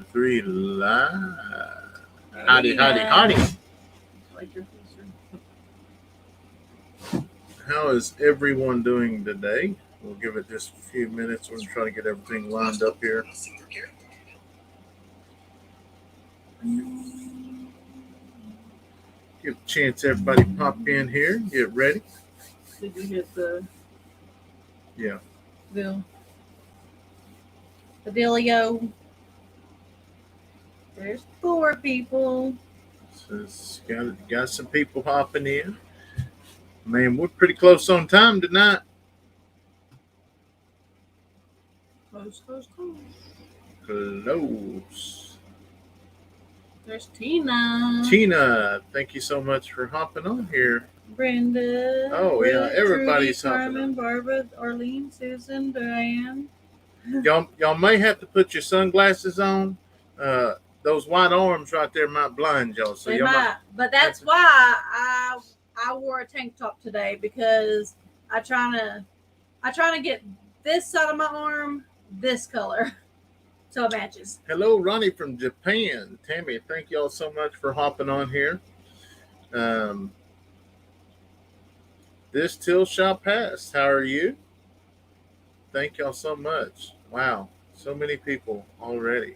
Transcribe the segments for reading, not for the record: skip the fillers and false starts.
Three live. Howdy, Howdy, howdy. Like your How is everyone doing today? We'll give it just a few minutes. We're trying to get everything lined up here. Give a chance everybody pop in here, get ready. Did you hit the Yeah. bill? The dealio. There's 4 people. So got some people hopping in. Man, we're pretty close on time tonight. Close. Close. There's Tina. Tina, thank you so much for hopping on here. Brenda. Oh, yeah, Ruth, everybody's Trudy, hopping Carmen, on. Barbara, Arlene, Susan, Diane. Y'all may have to put your sunglasses on. Those white arms right there might blind y'all. So They y'all might, but that's why I wore a tank top today, because I trying to get this side of my arm this color so it matches. Hello, Ronnie from Japan. Tammy, thank y'all so much for hopping on here. This till shall pass. How are you? Thank y'all so much. Wow, so many people already.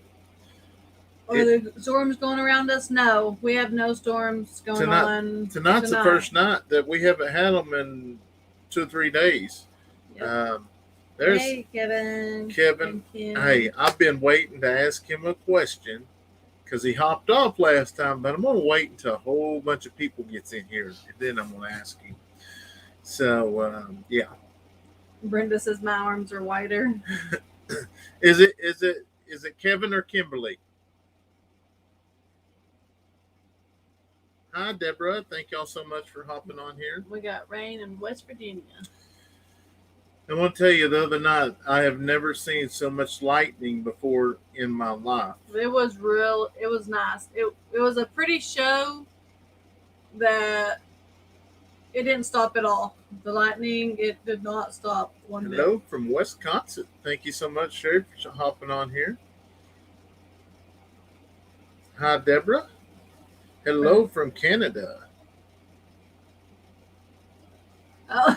Are there storms going around us? No, we have no storms going on. Tonight's the first night that we haven't had them in 2 or 3 days. Yep. There's hey, Kevin. Hey, I've been waiting to ask him a question because he hopped off last time, but I'm going to wait until a whole bunch of people gets in here, and then I'm going to ask him. So, yeah. Brenda says my arms are whiter. Is it Kevin or Kimberly? Hi, Deborah. Thank y'all so much for hopping on here. We got rain in West Virginia. I want to tell you, the other night, I have never seen so much lightning before in my life. It was nice. It was a pretty show that it didn't stop at all. The lightning, it did not stop one bit. Hello from Wisconsin. Thank you so much, Sherry, for hopping on here. Hi, Deborah. Hello from Canada. Oh,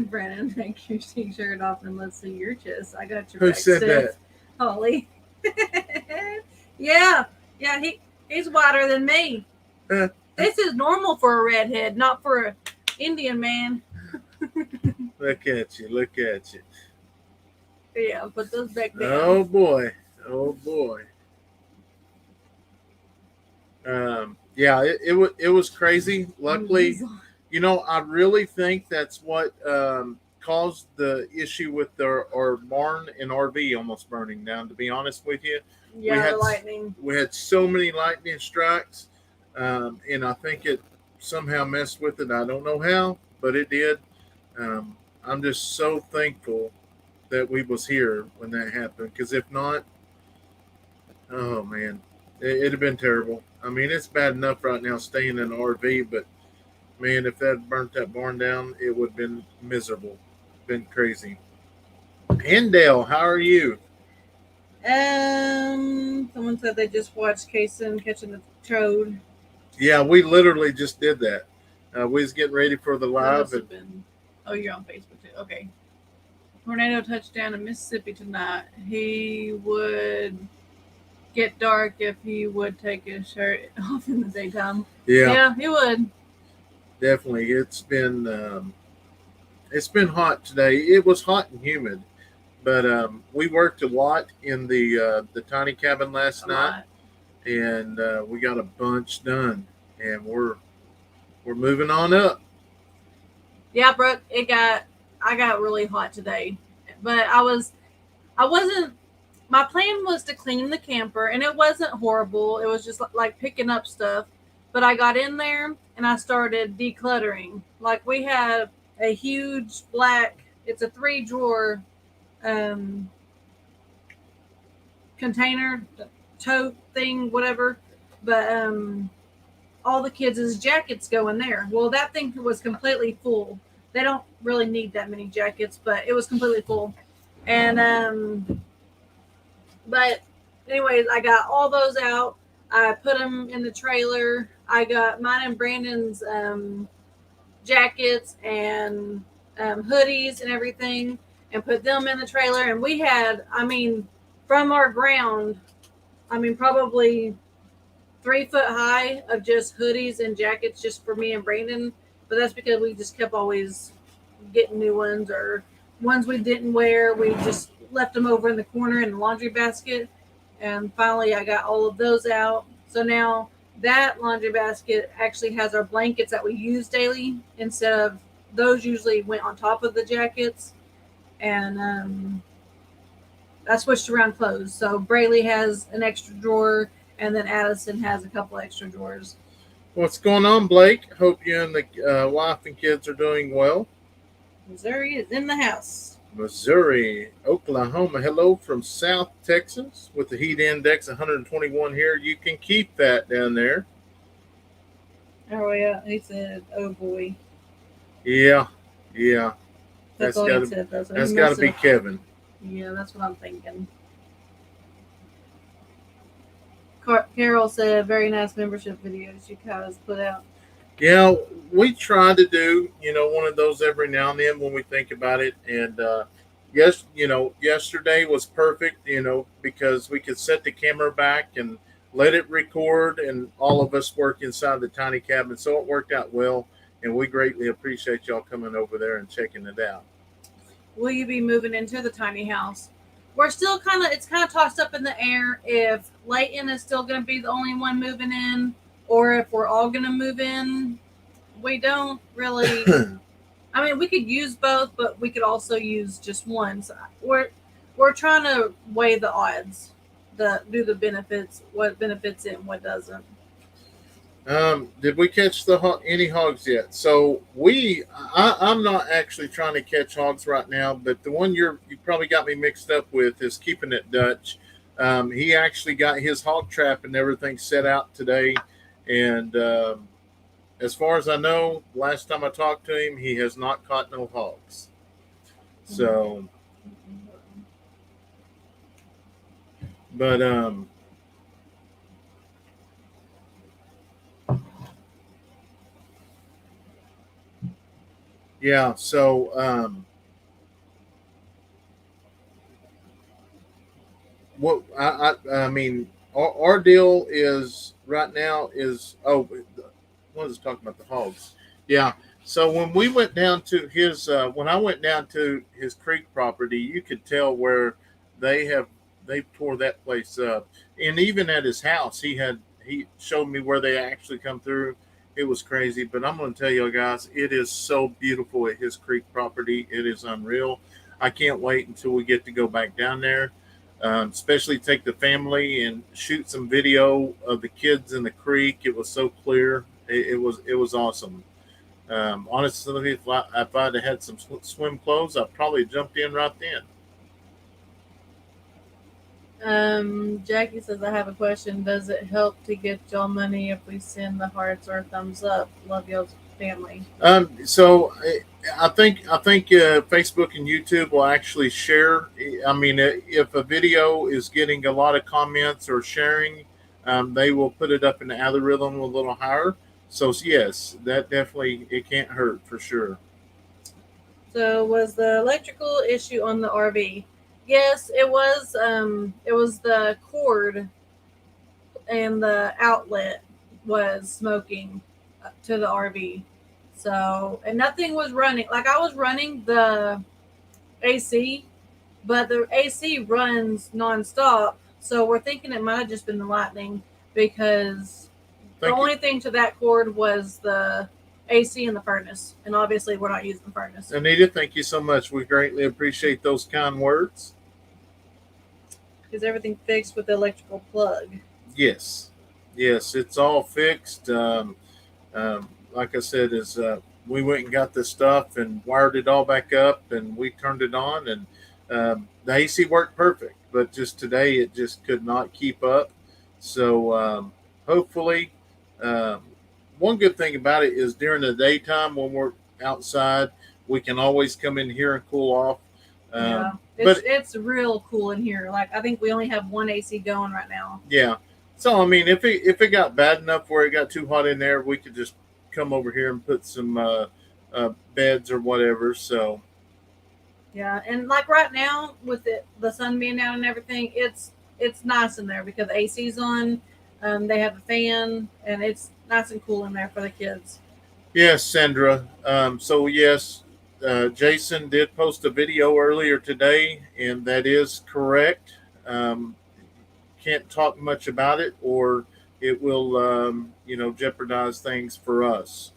Brandon, take your t-shirt off and let's see your chest. I got your Who back said stiff. that? Holly. Yeah, he's whiter than me. This is normal for a redhead, not for an Indian man. Look at you. Yeah, put those back down. Oh boy. Yeah, it was crazy. Luckily, I really think that's what caused the issue with our barn and RV almost burning down. To be honest with you, the lightning. We had so many lightning strikes, and I think it somehow messed with it. I don't know how, but it did. I'm just so thankful that we was here when that happened, because if not, oh man, it'd have been terrible. I mean, it's bad enough right now staying in an RV, but man, if that burnt that barn down, it would have been miserable. Been crazy. Dale, how are you? Someone said they just watched Kayson catching the toad. Yeah, we literally just did that. We was getting ready for the live. Oh, you're on Facebook too. Okay. Tornado touchdown in Mississippi tonight. He would get dark if he would take his shirt off in the daytime. Yeah, he would. Definitely. It's been hot today. It was hot and humid, but we worked a lot in the tiny cabin last night, and we got a bunch done, and we're moving on up. Yeah, Brooke, I got really hot today, but I wasn't. My plan was to clean the camper, and it wasn't horrible. It was just like picking up stuff. But I got in there and I started decluttering. Like, we had a huge black, it's a 3-drawer container, tote thing, whatever. But all the kids' jackets go in there. Well, that thing was completely full. They don't really need that many jackets, but it was completely full. And but anyways, I got all those out. I put them in the trailer. I got mine and Brandon's jackets and hoodies and everything, and put them in the trailer. And we had, I mean, from our ground, I mean, probably 3 foot high of just hoodies and jackets just for me and Brandon. But that's because we just kept always getting new ones, or ones we didn't wear. We just left them over in the corner in the laundry basket. And finally, I got all of those out. So now that laundry basket actually has our blankets that we use daily instead of those usually went on top of the jackets. And I switched around clothes. So Braylee has an extra drawer, and then Addison has a couple extra drawers. What's going on, Blake? Hope you and the wife and kids are doing well. Missouri is in the house. Missouri, Oklahoma. Hello from South Texas with the heat index 121 here. You can keep that down there. Oh yeah, he said, "Oh boy." Yeah, yeah. That's all he said. That's got to be Kevin. Yeah, that's what I'm thinking. Carol said, "Very nice membership videos you guys put out." Yeah, we try to do one of those every now and then when we think about it. And yes, yesterday was perfect. Because we could set the camera back and let it record, and all of us work inside the tiny cabin, so it worked out well. And we greatly appreciate y'all coming over there and checking it out. Will you be moving into the tiny house? We're still it's kind of tossed up in the air if Leighton is still going to be the only one moving in, or if we're all going to move in. We don't really. I mean, we could use both, but we could also use just one. So we're trying to weigh the odds, do the benefits, what benefits it and what doesn't. Did we catch any hogs yet? So I'm not actually trying to catch hogs right now, but the one you probably got me mixed up with is Keeping It Dutch. He actually got his hog trap and everything set out today, and as far as I know, last time I talked to him, he has not caught no hogs. So, but yeah. So what I mean, our deal is right now is what was talking about the hogs? Yeah. So when we went down to when I went down to his creek property, you could tell where they have they tore that place up, and even at his house, he showed me where they actually come through. It was crazy, but I'm going to tell you guys, it is so beautiful at his creek property. It is unreal. I can't wait until we get to go back down there, especially take the family and shoot some video of the kids in the creek. It was so clear. It was awesome. Honestly, if I'd had some swim clothes, I'd probably jumped in right then. Jackie says, "I have a question. Does it help to get y'all money if we send the hearts or thumbs up? Love y'all's family." So I think Facebook and YouTube will actually share. I mean, if a video is getting a lot of comments or sharing, they will put it up in the algorithm a little higher. So yes, that definitely it can't hurt for sure. So was the electrical issue on the RV? Yes, it was. It was the cord and the outlet was smoking to the RV. So, and nothing was running. Like I was running the AC, but the AC runs nonstop. So we're thinking it might have just been the lightning, because the only thing to that cord was the AC and the furnace. And obviously we're not using the furnace. Anita, thank you so much. We greatly appreciate those kind words. Is everything fixed with the electrical plug? Yes, it's all fixed. Like I said, is we went and got the stuff and wired it all back up, and we turned it on, and the AC worked perfect. But just today, it just could not keep up. So hopefully, um, one good thing about it is during the daytime when we're outside, we can always come in here and cool off. Yeah. It's real cool in here. Like I think we only have one AC going right now. Yeah. So I mean, if it got bad enough where it got too hot in there, we could just come over here and put some beds or whatever. So Yeah, and like right now with the sun being out and everything, it's nice in there because the AC's on. They have a fan, and it's nice and cool in there for the kids. yes, Sandra. So yes, Jason did post a video earlier today, and that is correct. Um, can't talk much about it, or it will jeopardize things for us.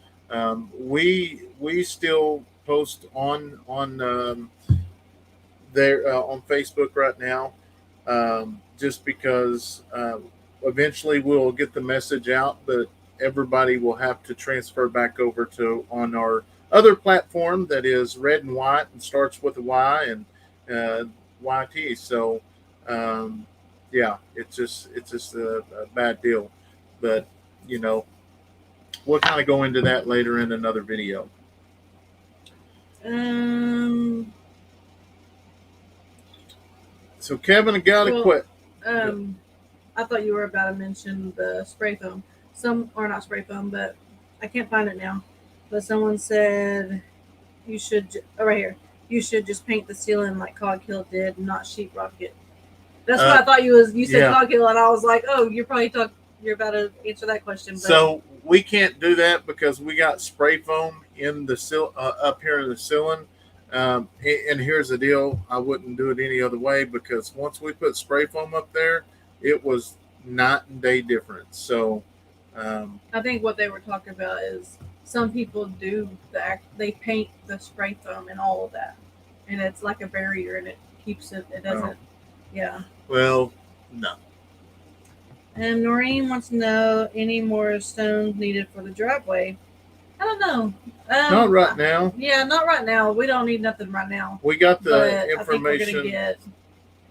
We still post on there on Facebook right now, just because eventually we'll get the message out, but everybody will have to transfer back over to on our other platform that is red and white and starts with a Y and YT. So um, yeah, it's just a bad deal, but you know we'll kind of go into that later in another video. Um, So Kevin got to well, quit. I thought you were about to mention the spray foam. Some or not spray foam, but I can't find it now. But someone said you should right here. You should just paint the ceiling like Coghill did, not sheetrock it. That's what I thought you said yeah. Coghill, and I was like, oh, you're about to answer that question. But So we can't do that because we got spray foam in the up here in the ceiling. And here's the deal: I wouldn't do it any other way because once we put spray foam up there, it was night and day difference. So I think what they were talking about is some people do they paint the spray foam and all of that, and it's like a barrier and it keeps it. It doesn't. Yeah. Well, no. And Noreen wants to know any more stones needed for the driveway. I don't know. Not right now. Yeah, not right now. We don't need nothing right now. We got the but information. I think we're gonna get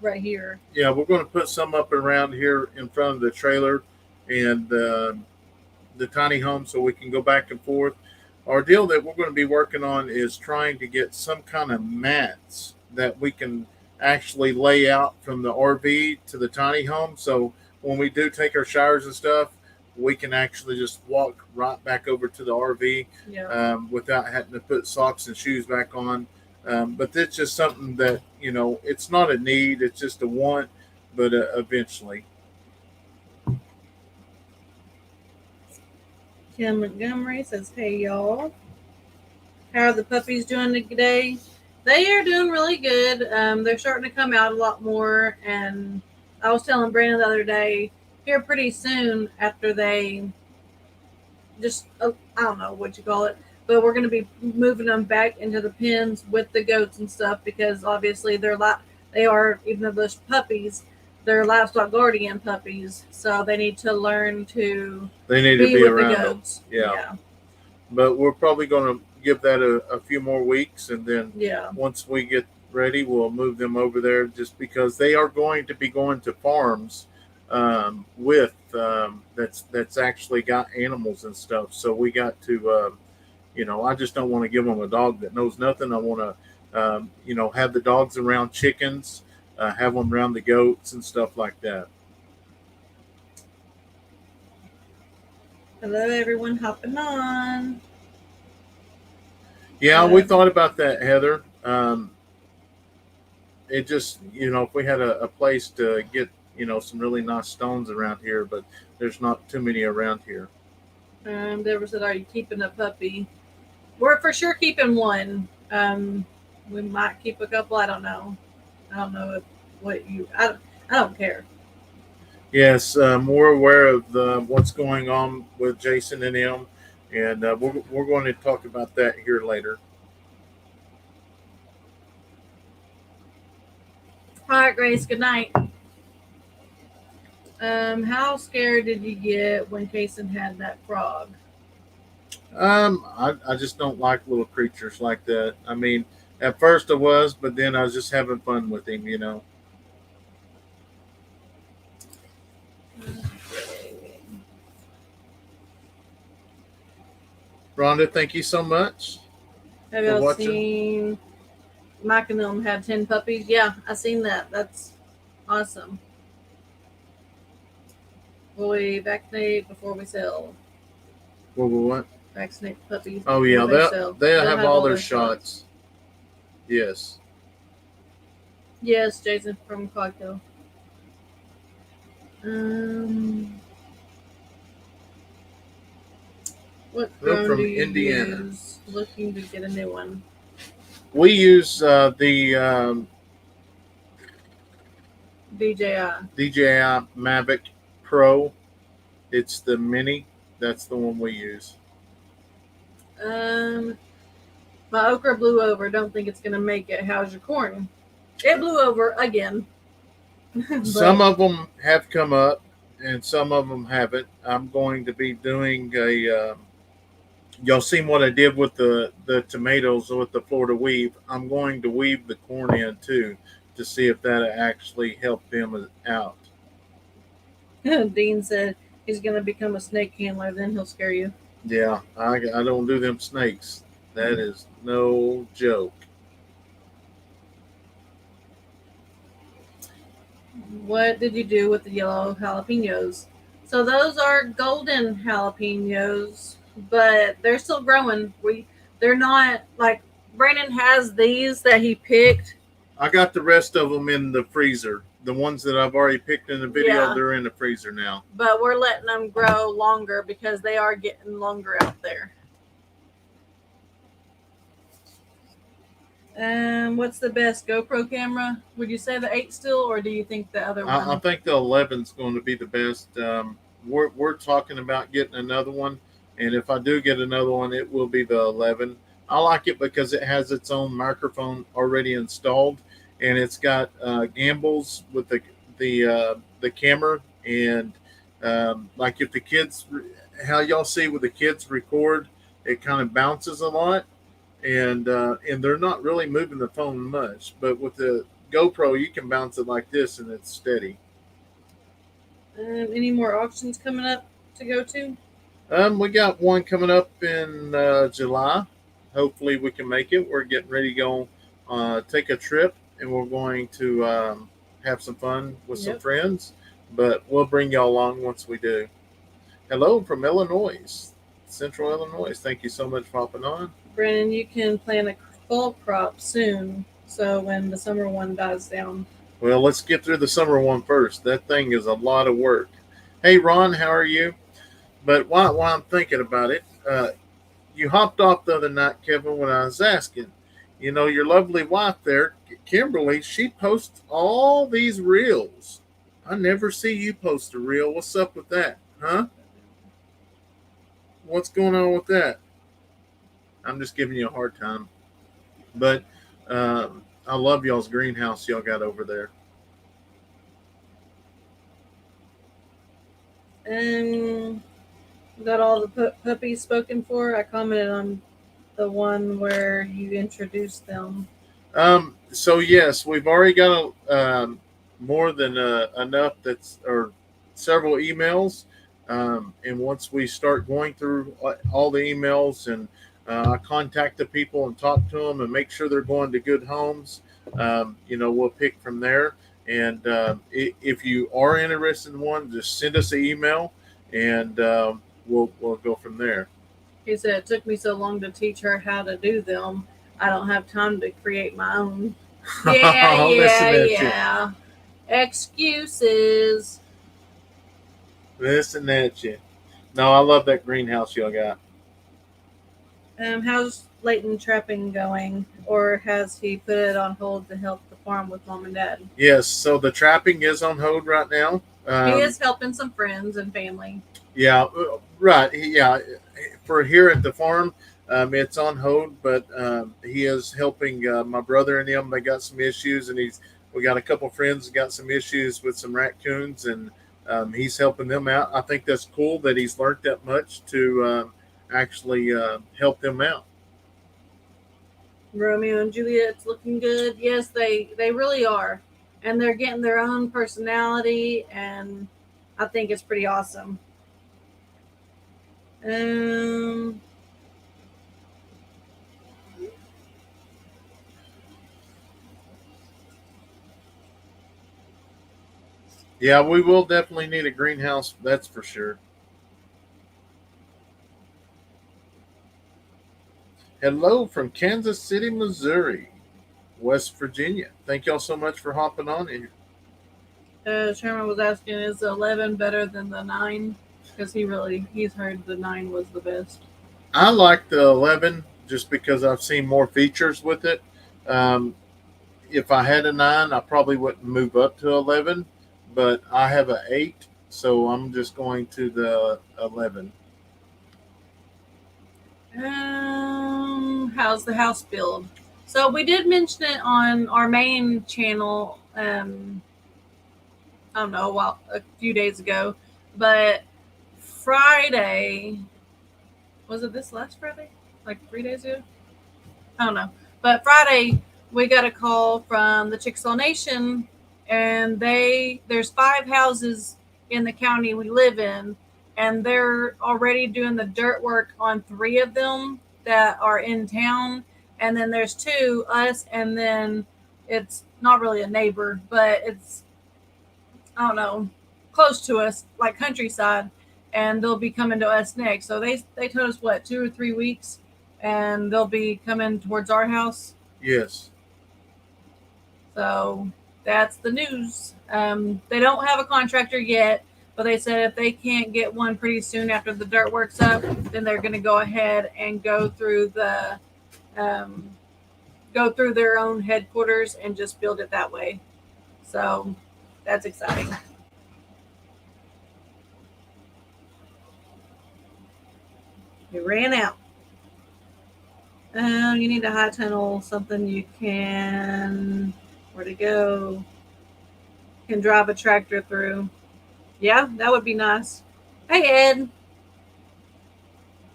right here. Yeah, we're going to put some up around here in front of the trailer and the tiny home so we can go back and forth. Our deal that we're going to be working on is trying to get some kind of mats that we can actually lay out from the RV to the tiny home. So when we do take our showers and stuff, we can actually just walk right back over to the RV without having to put socks and shoes back on. But that's just something that, it's not a need, it's just a want, but eventually. Kim Montgomery says, hey, y'all. How are the puppies doing today? They are doing really good. They're starting to come out a lot more. And I was telling Brandon the other day, here pretty soon after they just, I don't know what you call it, but we're going to be moving them back into the pens with the goats and stuff because obviously they are, even though those puppies, they're livestock guardian puppies, so they need to learn to be with around the goats. Yeah. But we're probably going to give that a few more weeks, and then once we get ready, we'll move them over there just because they are going to be going to farms with that's actually got animals and stuff. So we got to, I just don't want to give them a dog that knows nothing. I want to, have the dogs around chickens, have them around the goats and stuff like that. Hello, everyone hopping on. Yeah, we thought about that, Heather. It just, if we had a place to get, some really nice stones around here, but there's not too many around here. Deborah said, are you keeping a puppy? We're for sure keeping one. We might keep a couple. I don't know. I don't know I don't care. Yes, we're aware of what's going on with Jason and him, and we're going to talk about that here later. All right, Grace. Good night. How scared did you get when Kayson had that frog? I just don't like little creatures like that. I mean, at first I was, but then I was just having fun with him, Rhonda, thank you so much Have y'all seen Mike and them had 10 puppies. Yeah, I seen that. That's awesome. Will we vaccinate before we sell? What? Vaccinate puppies Oh before yeah, they sell. they'll have all their shots. Yes. Yes, Jason from Coghill. Um, what They're drone do from you Indiana. use? Looking to get a new one. We use the DJI. DJI Mavic Pro. It's the mini. That's the one we use. My okra blew over. Don't think it's gonna make it. How's your corn? It blew over again. Some of them have come up, and some of them haven't. I'm going to be doing a. Y'all seen what I did with the tomatoes with the Florida weave? I'm going to weave the corn in too to see if that actually helped them out. Dean said he's gonna become a snake handler. Then he'll scare you. Yeah, I don't do them snakes. That is no joke. What did you do with the yellow jalapenos? So those are golden jalapenos, but they're still growing. They're not like Brandon has these that he picked. I got the rest of them in the freezer. The ones that I've already picked in the video, Yeah. they're in the freezer now. But we're letting them grow longer because they are getting longer out there. What's the best GoPro camera? Would you say the 8 still, or do you think the other one? I think the 11 is going to be the best. We're talking about getting another one, and if I do get another one, it will be the 11. I like it because it has its own microphone already installed, and it's got gimbals with the camera, and like if the kids, how y'all see with the kids record, it kind of bounces a lot, and they're not really moving the phone much, but with the GoPro, you can bounce it like this, and it's steady. Any more auctions coming up to go to? We got one coming up in July. Hopefully, we can make it. We're getting ready to go take a trip, and we're going to have some fun with some friends. But we'll bring y'all along once we do. Hello from Illinois, Central Illinois. Thank you so much for hopping on. Brandon, you can plant a fall crop soon, so when the summer one dies down. Well, let's get through the summer one first. That thing is a lot of work. Hey, Ron, how are you? But while I'm thinking about it, you hopped off the other night, Kevin, when I was asking. You know, your lovely wife there, Kimberly, she posts all these reels. I never see you post a reel. What's up with that? Huh? What's going on with that? I'm just giving you a hard time. But I love y'all's greenhouse y'all got over there. Got all the puppies spoken for. I commented on the one where you introduced them. So yes, we've already got more than enough. Or several emails. And once we start going through all the emails and I contact the people and talk to them and make sure they're going to good homes, we'll pick from there. And if you are interested in one, just send us an email and we'll go from there. He said it took me so long to teach her how to do them. I don't have time to create my own. Yeah. Excuses. Listen at you. No, I love that greenhouse y'all got. How's Leighton trapping going? Or has he put it on hold to help the farm with mom and dad? Yes, so the trapping is on hold right now. He is helping some friends and family. Yeah, right. Yeah, for here at the farm, it's on hold, but he is helping my brother and them. They got some issues, and we got a couple friends that got some issues with some raccoons, and he's helping them out. I think that's cool that he's learned that much to actually help them out. Romeo and Juliet's looking good. Yes, they really are, and they're getting their own personality, and I think it's pretty awesome. Yeah, we will definitely need a greenhouse. That's for sure. Hello from Kansas City, Missouri, West Virginia. Thank y'all so much for hopping on in. Sherman was asking, is the 11 better than the 9? Because he's heard the 9 was the best. I like the 11 just because I've seen more features with it. Um, if I had a 9, I probably wouldn't move up to 11, but I have an 8, so I'm just going to the 11. How's the house build? So we did mention it on our main channel. I don't know, a few days ago, but Friday, was it this last Friday? Like 3 days ago? I don't know. But Friday, we got a call from the Chickasaw Nation, and there's 5 houses in the county we live in, and they're already doing the dirt work on 3 of them that are in town, and then there's 2 us, and then it's not really a neighbor, but it's, I don't know, close to us, like countryside, and they'll be coming to us next. So they told us what, 2 or 3 weeks, and they'll be coming towards our house. Yes. So that's the news. They don't have a contractor yet, but they said if they can't get one pretty soon after the dirt works up, then they're going to go ahead and um, go through their own headquarters and just build it that way. So that's exciting. It ran out. You need a high tunnel, something you can, where to go, can drive a tractor through. Yeah, that would be nice. Hey, Ed.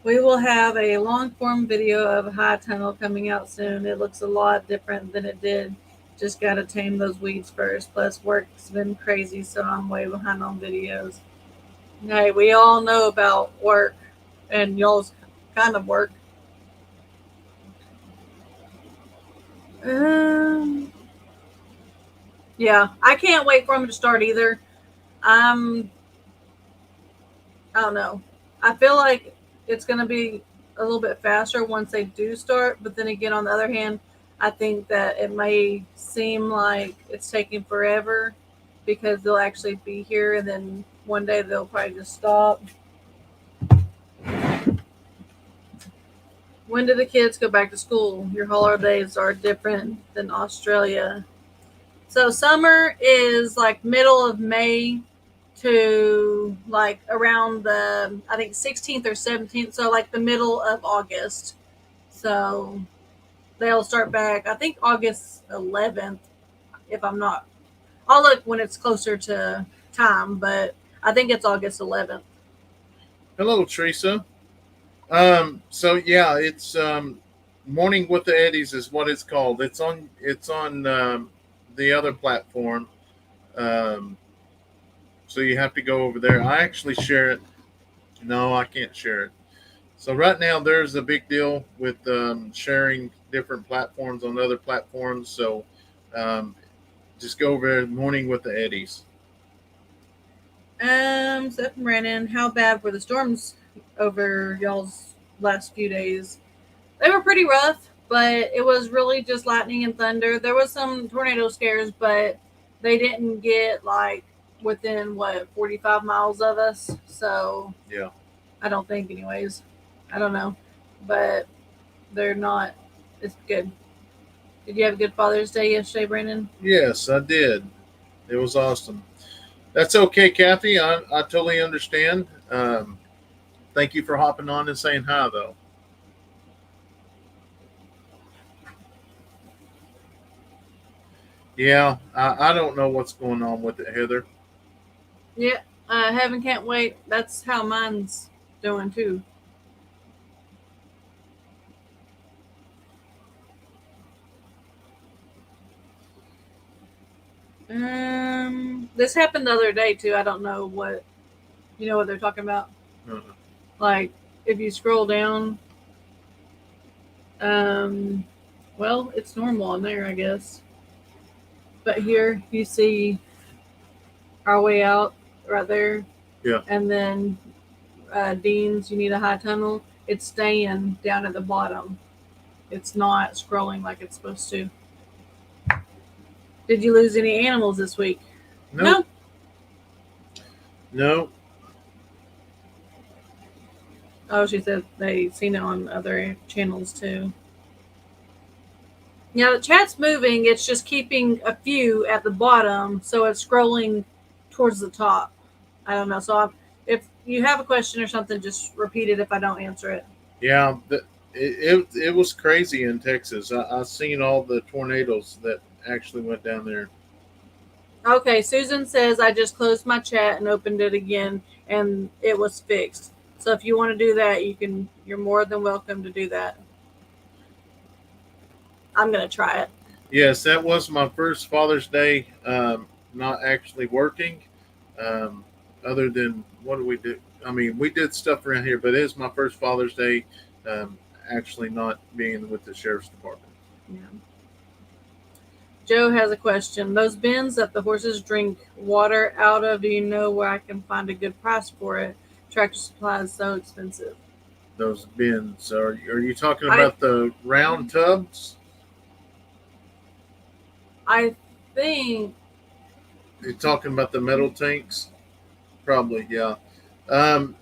We will have a long form video of High Tunnel coming out soon. It looks a lot different than it did. Just got to tame those weeds first. Plus, work's been crazy, so I'm way behind on videos. Hey, we all know about work and y'all's kind of work. Um, yeah, I can't wait for them to start either. I'm, I don't know. I feel like it's going to be a little bit faster once they do start, but then again, on the other hand, I think that it may seem like it's taking forever because they'll actually be here and then one day they'll probably just stop. When do the kids go back to school? Your holidays are different than Australia. So summer is like middle of May to like around the, I think, 16th or 17th, so like the middle of August. So they'll start back, I think, August 11th, if I'm not, I'll look when it's closer to time, but I think it's August 11th. Hello, Teresa. So yeah, it's Morning with the Eddies is what it's called. It's on the other platform. Um, so you have to go over there. I actually share it. No, I can't share it. So right now there's a big deal with sharing different platforms on other platforms. So um, just go over there, Morning with the Eddies. Seth and Brandon, how bad were the storms over y'all's last few days? They were pretty rough, but it was really just lightning and thunder. There was some tornado scares, but they didn't get like within what 45 miles of us. So Yeah. I don't think, anyways. I don't know, but they're not. It's good. Did you have a good Father's Day yesterday, Brandon? Yes, I did. It was awesome. That's okay, Kathy. I totally understand. Thank you for hopping on and saying hi, though. Yeah, I don't know what's going on with it, Heather. Yeah, heaven can't wait. That's how mine's doing too. This happened the other day too. I don't know what you know what they're talking about. Uh-uh. Like if you scroll down, um, well, it's normal on there, I guess. But here you see our way out right there. Yeah. And then Dean's, you need a high tunnel. It's staying down at the bottom. It's not scrolling like it's supposed to. Did you lose any animals this week? Nope. No. No. Oh, she said they seen it on other channels too. Yeah, the chat's moving. It's just keeping a few at the bottom, so it's scrolling towards the top. I don't know. So if you have a question or something, just repeat it if I don't answer it. Yeah. It was crazy in Texas. I seen all the tornadoes that actually went down there. Okay, Susan says I just closed my chat and opened it again, and it was fixed. So if you want to do that, you can. You're more than welcome to do that. I'm gonna try it. Yes, that was my first Father's Day. Not actually working. Um, other than what do we do? I mean, we did stuff around here, but it is my first Father's Day. Um, actually, not being with the sheriff's department. Yeah. Joe has a question. Those bins that the horses drink water out of, do you know where I can find a good price for it? Tractor Supply is so expensive. Those bins. Are you talking about the round tubs? I think. You're talking about the metal tanks? Probably, yeah. The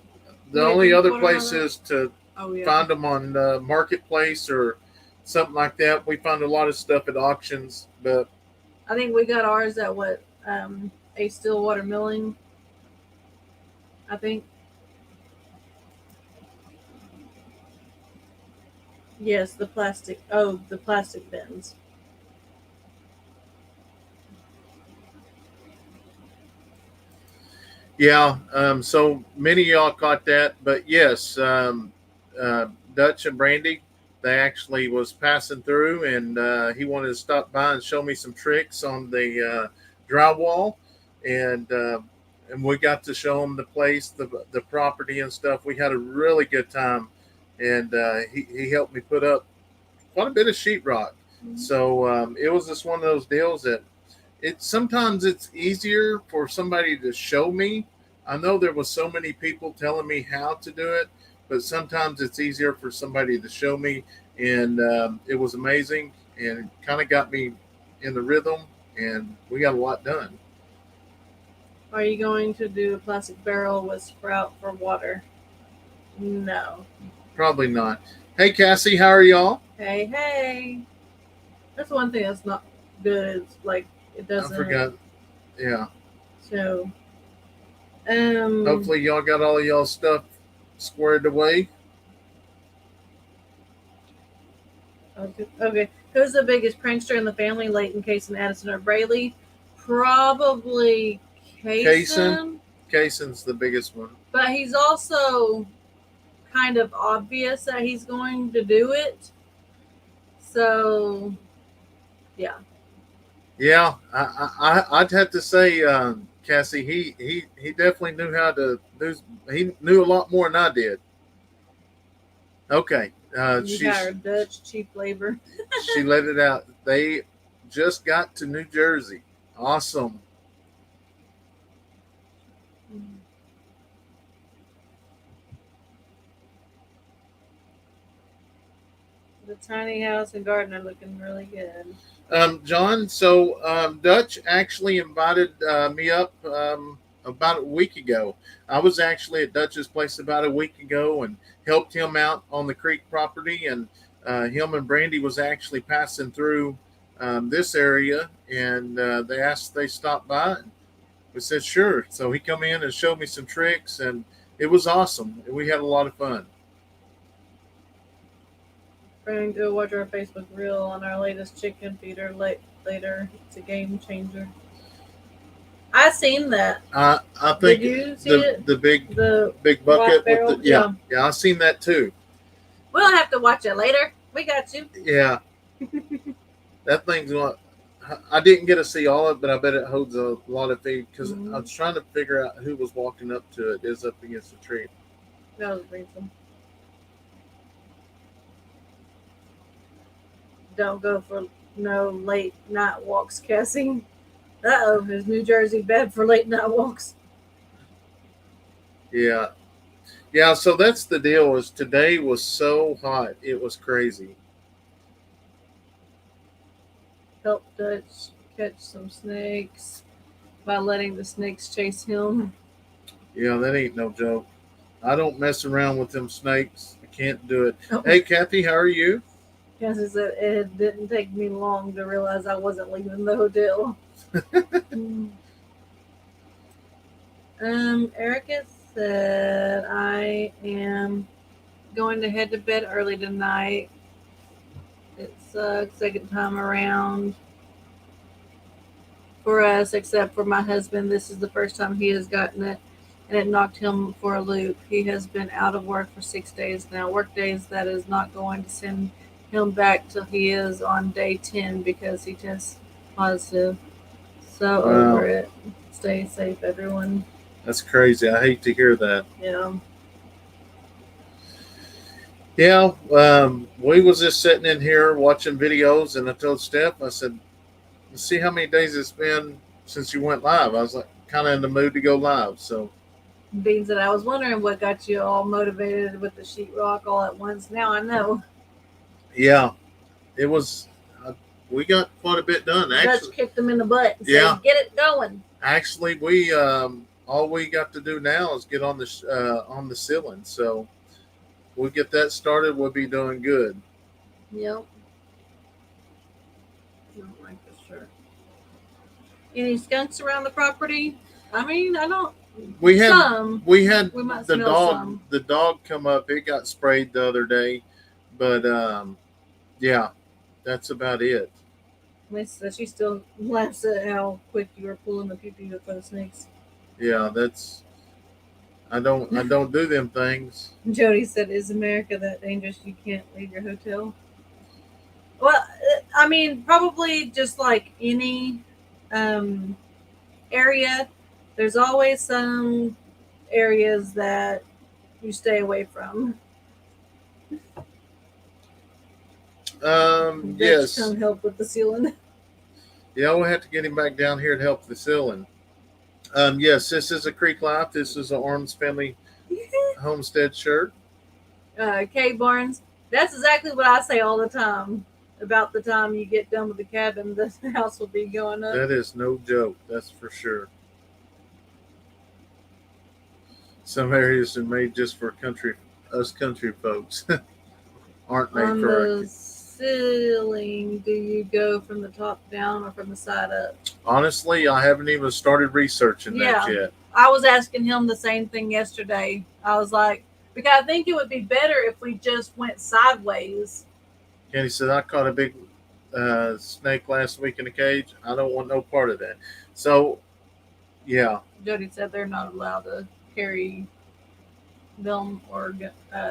Wait, only drink other water out place of- is to Oh yeah. find them on Marketplace or something like that. We find a lot of stuff at auctions, but I think we got ours at what? A Stillwater Milling. I think. Yes, the plastic. Oh, the plastic bins. yeah. So many of y'all caught that, but yes, Dutch and Brandy, they actually was passing through, and he wanted to stop by and show me some tricks on the drywall, and and we got to show him the place, the property and stuff. We had a really good time, and he helped me put up quite a bit of sheetrock. So it was just one of those deals that it sometimes it's easier for somebody to show me. I know there was so many people telling me how to do it, but sometimes it's easier for somebody to show me, and it was amazing and kind of got me in the rhythm, and we got a lot done. Are you going to do a plastic barrel with sprout for water? No. Probably not. Hey Cassie, how are y'all? Hey, hey. That's one thing that's not good. It's like it I doesn't. forgot. Yeah. So, Hopefully y'all got all of y'all stuff squared away. Okay. Who's the biggest prankster in the family? Leighton, Kayson, Addison, or Braylee? Probably Kayson. Kayson's the biggest one. But he's also kind of obvious that he's going to do it. So, yeah. Yeah, I'd have to say, Cassie, he definitely knew how to do. He knew a lot more than I did. Okay, You hired Dutch cheap labor. she let it out. They just got to New Jersey. Awesome. The tiny house and garden are looking really good. John, so Dutch actually invited me up about a week ago. I was actually at Dutch's place about a week ago and helped him out on the creek property. And him and Brandy was actually passing through this area, and they asked if they stopped by. And we said sure. So he come in and showed me some tricks, and it was awesome. We had a lot of fun. Friend, go watch our Facebook reel on our latest chicken feeder later. It's a game changer. I seen that. I think Did you see the it? the big The big bucket barrel? with the yeah I seen that too. We'll have to watch it later. We got you. Yeah, that thing's going. I didn't get to see all of it, but I bet it holds a lot of feed because I was trying to figure out who was walking up to it. It's up against the tree. That was Rachel. Don't go for no late night walks, Cassie. Uh-oh, is New Jersey bad for late night walks? Yeah. Yeah, so that's the deal is today was so hot. It was crazy. Help Dutch catch some snakes by letting the snakes chase him. Yeah, that ain't no joke. I don't mess around with them snakes. I can't do it. Oh, Hey, Kathy, how are you? yes, it didn't take me long to realize I wasn't leaving the hotel. Erica said I am going to head to bed early tonight. It's second time around for us, except for my husband. This is the first time he has gotten it, and it knocked him for a loop. He has been out of work for 6 days now. Work days that is not going to send him back till he is on day 10 because he tests positive. So Wow, over it. Stay safe, everyone. that's crazy. I hate to hear that. Yeah. Yeah, we was just sitting in here watching videos, and I told Steph, I said, "Let's see how many days it's been since you went live." I was like, kind of in the mood to go live. So Beans that I was wondering what got you all motivated with the sheetrock all at once. Now I know. yeah, it was. Uh, we got quite a bit done Dutch actually. kicked them in the butt and Yeah, said, "Get it going." actually, we all we got to do now is get on the ceiling. So we'll get that started. We'll be doing good. Yep. I don't like this shirt. Any skunks around the property? I mean, I don't. We had Some. we had We might the smell dog some. the dog come up. It got sprayed the other day, but yeah, that's about it. She still laughs at how quick you were pulling the pee pee with those snakes. Yeah, that's I don't do them things. Jody said, "Is America that dangerous? You can't leave your hotel." Well, I mean, probably just like any um, area, there's always some areas that you stay away from. Dutch Yes, come help with the ceiling. yeah, we'll have to get him back down here to help the ceiling. Yes, this is a Creek Life. This is an Arms Family Homestead shirt. Kay Barnes, that's exactly what I say all the time. About the time you get done with the cabin, the house will be going up. That is no joke. That's for sure. Some areas are made just for country folks. Aren't made On for our the kids. ceiling, do you go from the top down or from the side up? Honestly, I haven't even started researching that Yeah. yet. I was asking him the same thing yesterday. I was like, because I think it would be better if we just went sideways. Kenny said, I caught a big snake last week in a cage. I don't want no part of that. So, yeah. Jody said they're not allowed to carry them or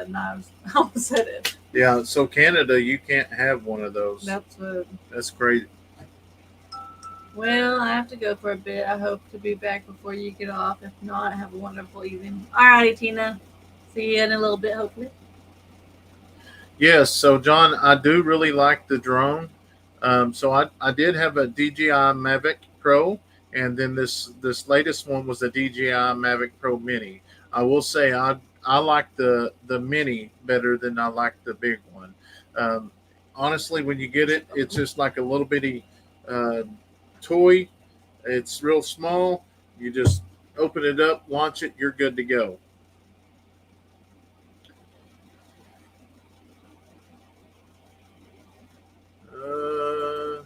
knives. I almost said it. Yeah. So, Canada, you can't have one of those. That's crazy. Well, I have to go for a bit. I hope to be back before you get off. If not, have a wonderful evening. All righty, Tina. See you in a little bit, hopefully. Yes. So, John, I do really like the drone. So, I did have a DJI Mavic Pro, and then this latest one was a DJI Mavic Pro Mini. I will say I like the Mini better than I like the big one. Um, honestly, when you get it, it's just like a little bitty uh, toy. It's real small. You just open it up, launch it, you're good to go. Uh,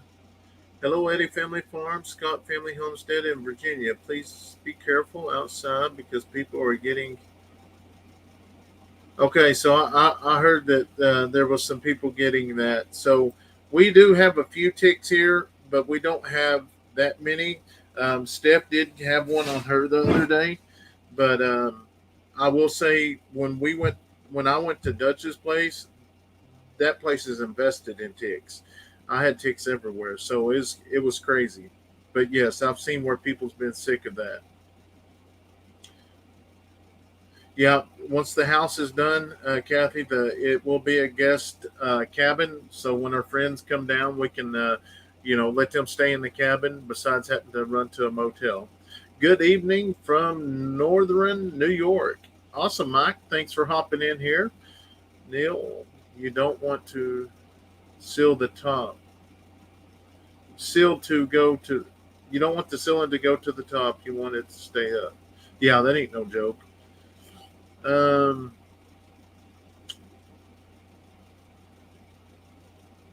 Hello, Eddy Family Farm, Scott Family Homestead in Virginia. Please be careful outside because people are getting. Okay, so I heard that there was some people getting that. So we do have a few ticks here, but we don't have that many. Steph did have one on her the other day, but I will say when I went to Dutch's place, that place is invested in ticks. I had ticks everywhere, so it was crazy. But yes, I've seen where people's been sick of that. Yeah, once the house is done, Kathy, it will be a guest cabin. So when our friends come down, we can let them stay in the cabin besides having to run to a motel. Good evening from Northern New York. Awesome, Mike. Thanks for hopping in here. Neil, you don't want to seal the top. Seal to go to. You don't want the ceiling to go to the top. You want it to stay up. Yeah, that ain't no joke. Um,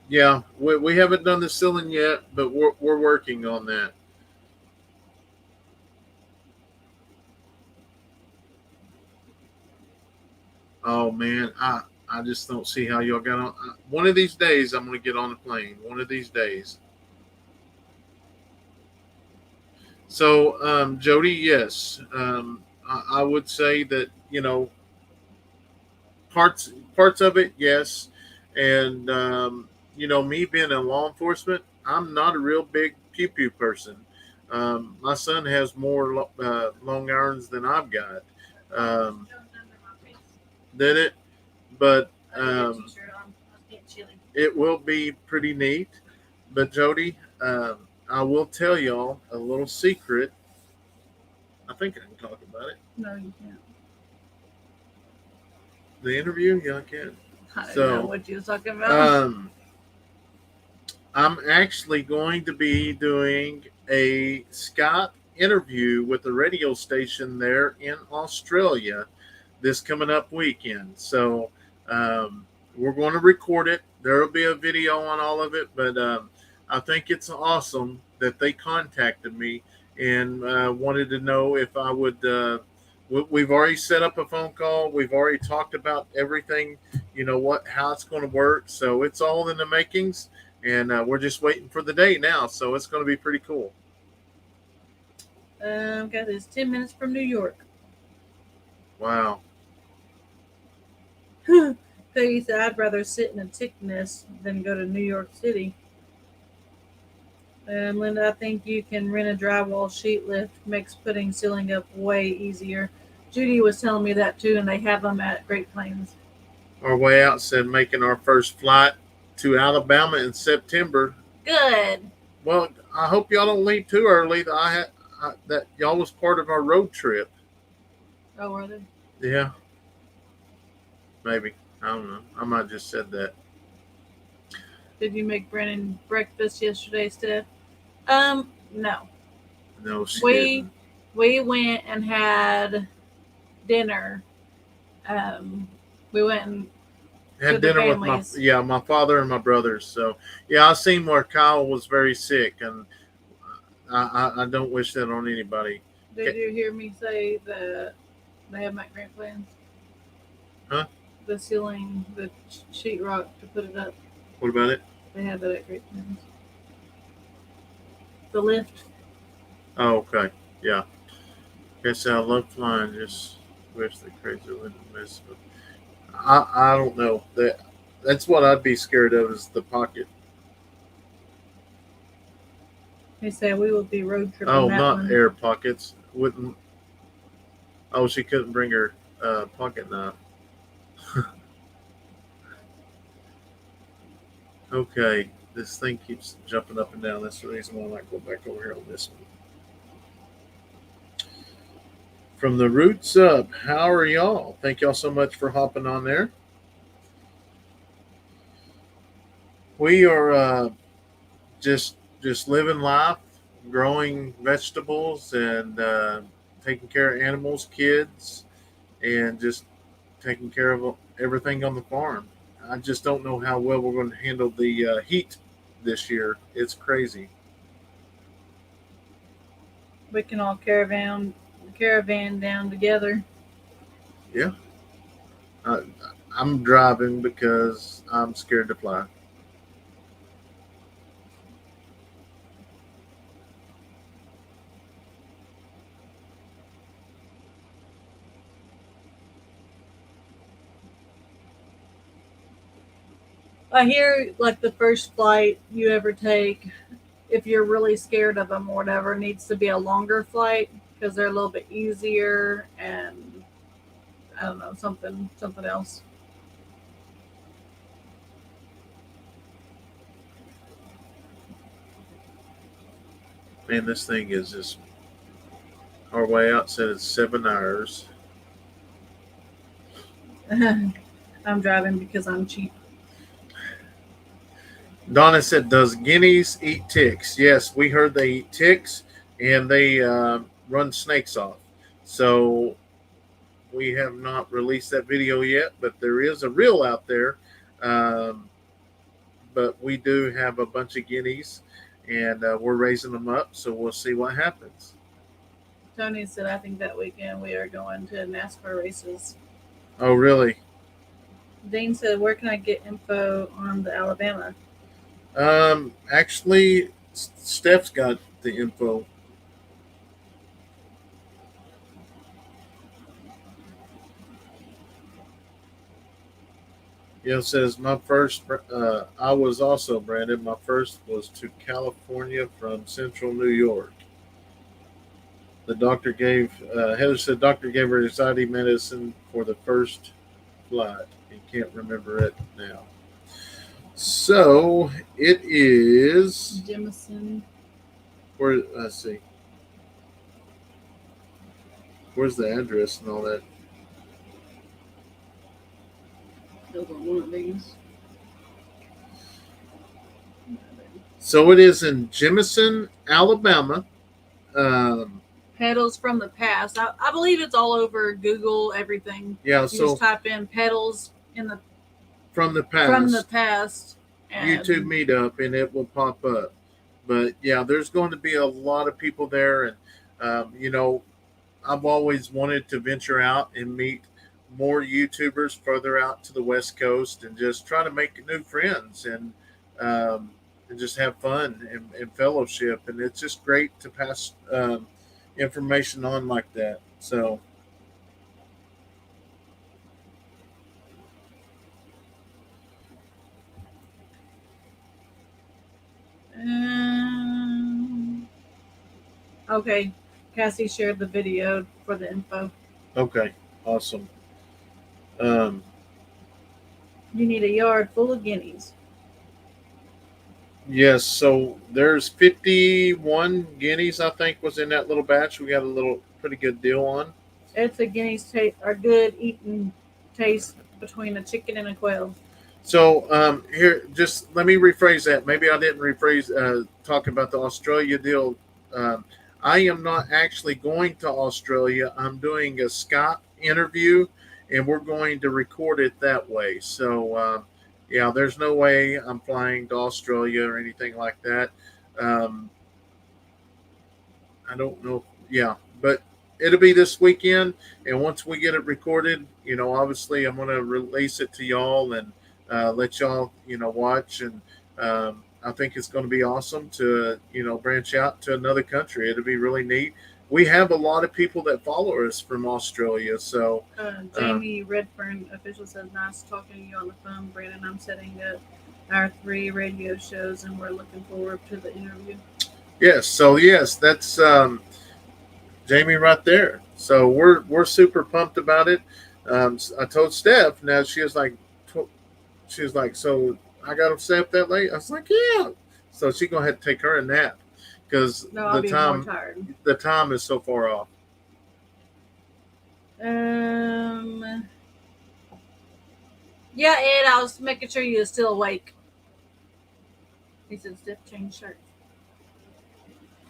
yeah, we haven't done the ceiling yet, but we're working on that. Oh man, I just don't see how y'all got on. One of these days, I'm going to get on a plane. One of these days. So, Jody, yes, I would say that parts of it, yes, and me being in law enforcement, I'm not a real big pew pew person. My son has more long irons than I've got. Um, did it? But it will be pretty neat. But Jody, I will tell y'all a little secret. I think I can talk about it. No, you can't. The interview, yeah, I can. I don't know what you was talking about. I'm actually going to be doing a Skype interview with the radio station there in Australia this coming up weekend. So we're going to record it. There will be a video on all of it, but I think it's awesome that they contacted me and wanted to know if I would. We've already set up a phone call. We've already talked about everything. How it's going to work. So it's all in the makings, and we're just waiting for the day now. So it's going to be pretty cool. Got this 10 minutes from New York. Wow. Peggy said, I'd rather sit in a tick nest than go to New York City. Linda, I think you can rent a drywall sheet lift. Makes putting ceiling up way easier. Judy was telling me that too, and they have them at Great Plains. Our way out said making our first flight to Alabama in September. Good. Well, I hope y'all don't leave too early. That y'all was part of our road trip. Oh, were they? Yeah. Maybe. I don't know. I might have just said that. Did you make Brennan breakfast yesterday, Steph? No. No, we went and had dinner. We went and had dinner with my father and my brothers. So yeah, I seen where Kyle was very sick, and I don't wish that on anybody. Did you hear me say that they have my Great Plains? Huh? The ceiling, the sheetrock to put it up. What about it? They have that at Great Plains. The lift. Oh, okay. Yeah. Guess I love flying. Just wish the crazy wouldn't miss. But I don't know. That's what I'd be scared of is the pocket. They say we will be road tripping. Oh, not air pockets. Wouldn't. Oh, she couldn't bring her pocket knife. Okay, this thing keeps jumping up and down. That's the reason why I might go back over here on this one. From the roots up, how are y'all? Thank y'all so much for hopping on there. We are just living life, growing vegetables, and taking care of animals, kids, and just taking care of everything on the farm. I just don't know how well we're going to handle the heat this year. It's crazy. We can all caravan down together. Yeah. I'm driving because I'm scared to fly. I hear like the first flight you ever take, if you're really scared of them or whatever, needs to be a longer flight because they're a little bit easier and I don't know, something else. Man, this thing is just our way out said it's 7 hours. I'm driving because I'm cheap. Donna said, "Does guineas eat ticks?" Yes, we heard they eat ticks and they run snakes off. So we have not released that video yet, but there is a reel out there. Um, but we do have a bunch of guineas, and we're raising them up. So we'll see what happens. Tony said, I think that weekend we are going to NASCAR races. Oh, really? Dean said, where can I get info on the Alabama? Actually, Steph's got the info. Yeah, it says my first. I was also Brandon. My first was to California from Central New York. The doctor gave Heather said doctor gave her anxiety medicine for the first flight. He can't remember it now. So it is Jemison. where let's see. Where's the address and all that? Those are one of these. So it is in Jemison, Alabama. Pedals from the past. I believe it's all over Google, everything. Yeah, You so just type in pedals in the from the past. from the past. And YouTube meetup and it will pop up. But yeah, there's going to be a lot of people there, and I've always wanted to venture out and meet more YouTubers further out to the West Coast and just try to make new friends and just have fun and fellowship. And it's just great to pass information on like that. So. Okay, Cassie shared the video for the info. Okay, awesome. You need a yard full of guineas. Yes, so there's 51 guineas, I think, was in that little batch. We got a little pretty good deal on. It's a guinea's taste, or good eating taste between a chicken and a quail. So here, just let me rephrase that. Maybe I didn't talk about the Australia deal. I am not actually going to Australia. I'm doing a Skype interview, and we're going to record it that way. So, yeah, there's no way I'm flying to Australia or anything like that. I don't know. Yeah, but it'll be this weekend, and once we get it recorded, obviously I'm going to release it to y'all and let y'all, watch. And I think it's going to be awesome to, branch out to another country. It'll be really neat. We have a lot of people that follow us from Australia. So Jamie Redfern official says, nice talking to you on the phone, Brandon. I'm setting up our 3 radio shows, and we're looking forward to the interview. Yes. So yes, that's Jamie right there. So we're super pumped about it. I told Steph. Now she was like, so I got to stay up that late. I was like, yeah. So she's gonna have to take her a nap because I'll be more tired. The time is so far off. Yeah, Ed, I was making sure you were still awake. He said, Steph changed shirt.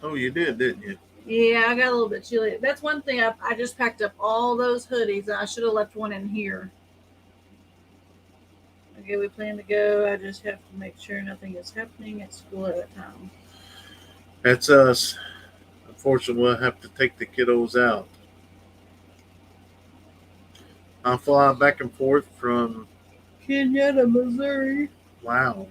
Oh, you did, didn't you? Yeah, I got a little bit chilly. That's one thing. I just packed up all those hoodies, and I should have left one in here. Okay, we plan to go. I just have to make sure nothing is happening at school at that time. That's us. Unfortunately, we'll have to take the kiddos out. I fly back and forth from Kenya to Missouri. Wow.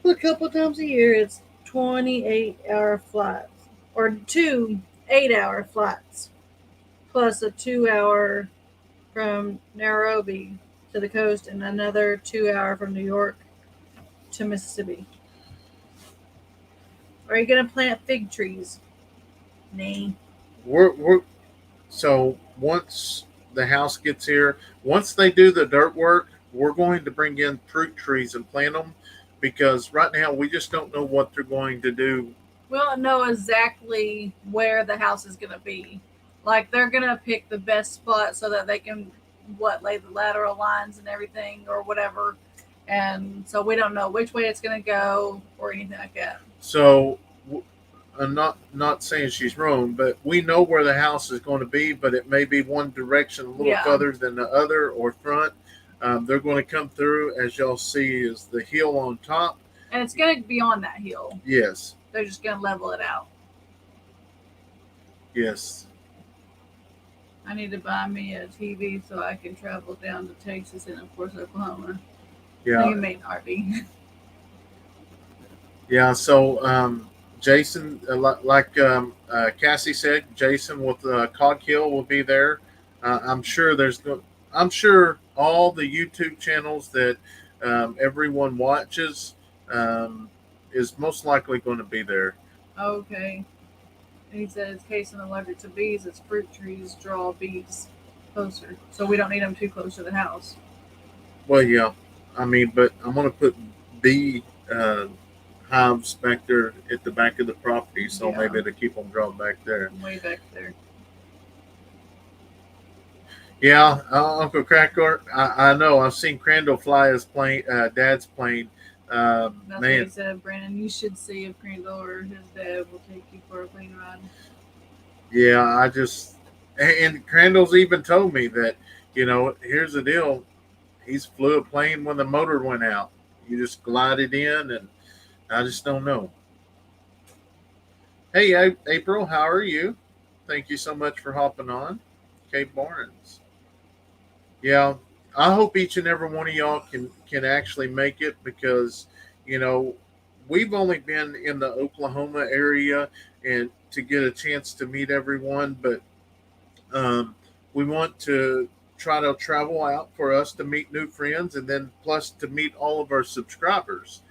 A couple times a year. It's 28-hour flights, or 2 8-hour flights, plus a 2-hour from Nairobi to the coast and another 2-hour from New York to Mississippi. Are you gonna plant fig trees? Nay. We're so once the house gets here, once they do the dirt work, we're going to bring in fruit trees and plant them because right now we just don't know what they're going to do We don't know exactly where the house is going to be. Like they're going to pick the best spot so that they can lay the lateral lines and everything or whatever. And so we don't know which way it's going to go or anything like that. So I'm not saying she's wrong, but we know where the house is going to be, but it may be one direction a little Yeah. further than the other or front. They're going to come through, as y'all see, is the hill on top. And it's going to be on that hill. Yes. They're just going to level it out. Yes. I need to buy me a TV so I can travel down to Texas and, of course, Oklahoma. Yeah. You made an RV. Yeah. So Jason, like Cassie said, Jason with Coghill will be there. I'm sure I'm sure all the YouTube channels that everyone watches is most likely going to be there. Okay. And he says, Kayson allergic to bees. Its fruit trees draw bees closer, so we don't need them too close to the house. Well, yeah. I mean, but I'm going to put bee hives back there at the back of the property, so maybe to keep them drawn back there. Way back there. Yeah, Uncle Cracker, I know. I've seen Crandall fly his plane, Dad's plane. That's what he said, Brandon. You should see if Crandall or his dad will take you for a plane ride. Yeah, and Crandall's even told me that, here's the deal. He's flew a plane when the motor went out. You just glided in, and I just don't know. Hey, April, how are you? Thank you so much for hopping on. Kate Barnes. Yeah, I hope each and every one of y'all can actually make it because, we've only been in the Oklahoma area and to get a chance to meet everyone, but we want to try to travel out for us to meet new friends and then plus to meet all of our subscribers.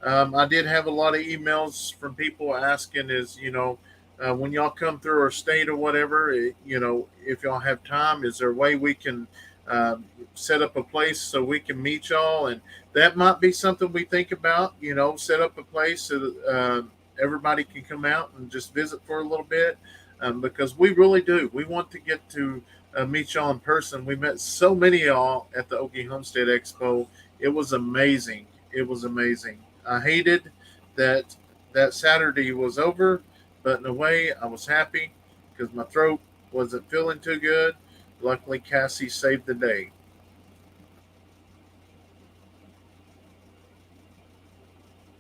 I did have a lot of emails from people asking when y'all come through our state or whatever, if y'all have time, is there a way we can set up a place so we can meet y'all? And that might be something we think about, set up a place so that everybody can come out and just visit for a little bit because we really do. We want to get to meet y'all in person. We met so many of y'all at the Okie Homestead Expo. It was amazing. It was amazing. I hated that Saturday was over, but in a way I was happy because my throat wasn't feeling too good. Luckily, Cassie saved the day.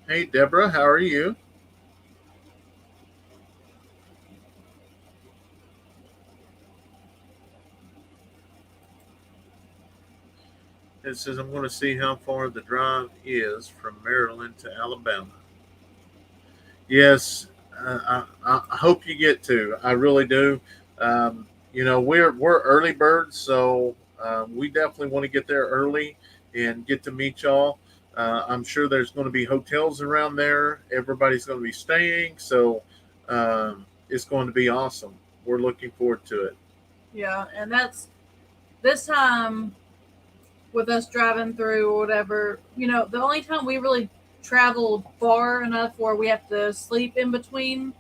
Hey, Deborah, how are you? It says, I'm going to see how far the drive is from Maryland to Alabama. Yes, I hope you get to. I really do. We're early birds, so we definitely want to get there early and get to meet y'all. I'm sure there's going to be hotels around there. Everybody's going to be staying, so it's going to be awesome. We're looking forward to it. Yeah, and that's this time with us driving through or whatever. The only time we really traveled far enough where we have to sleep in between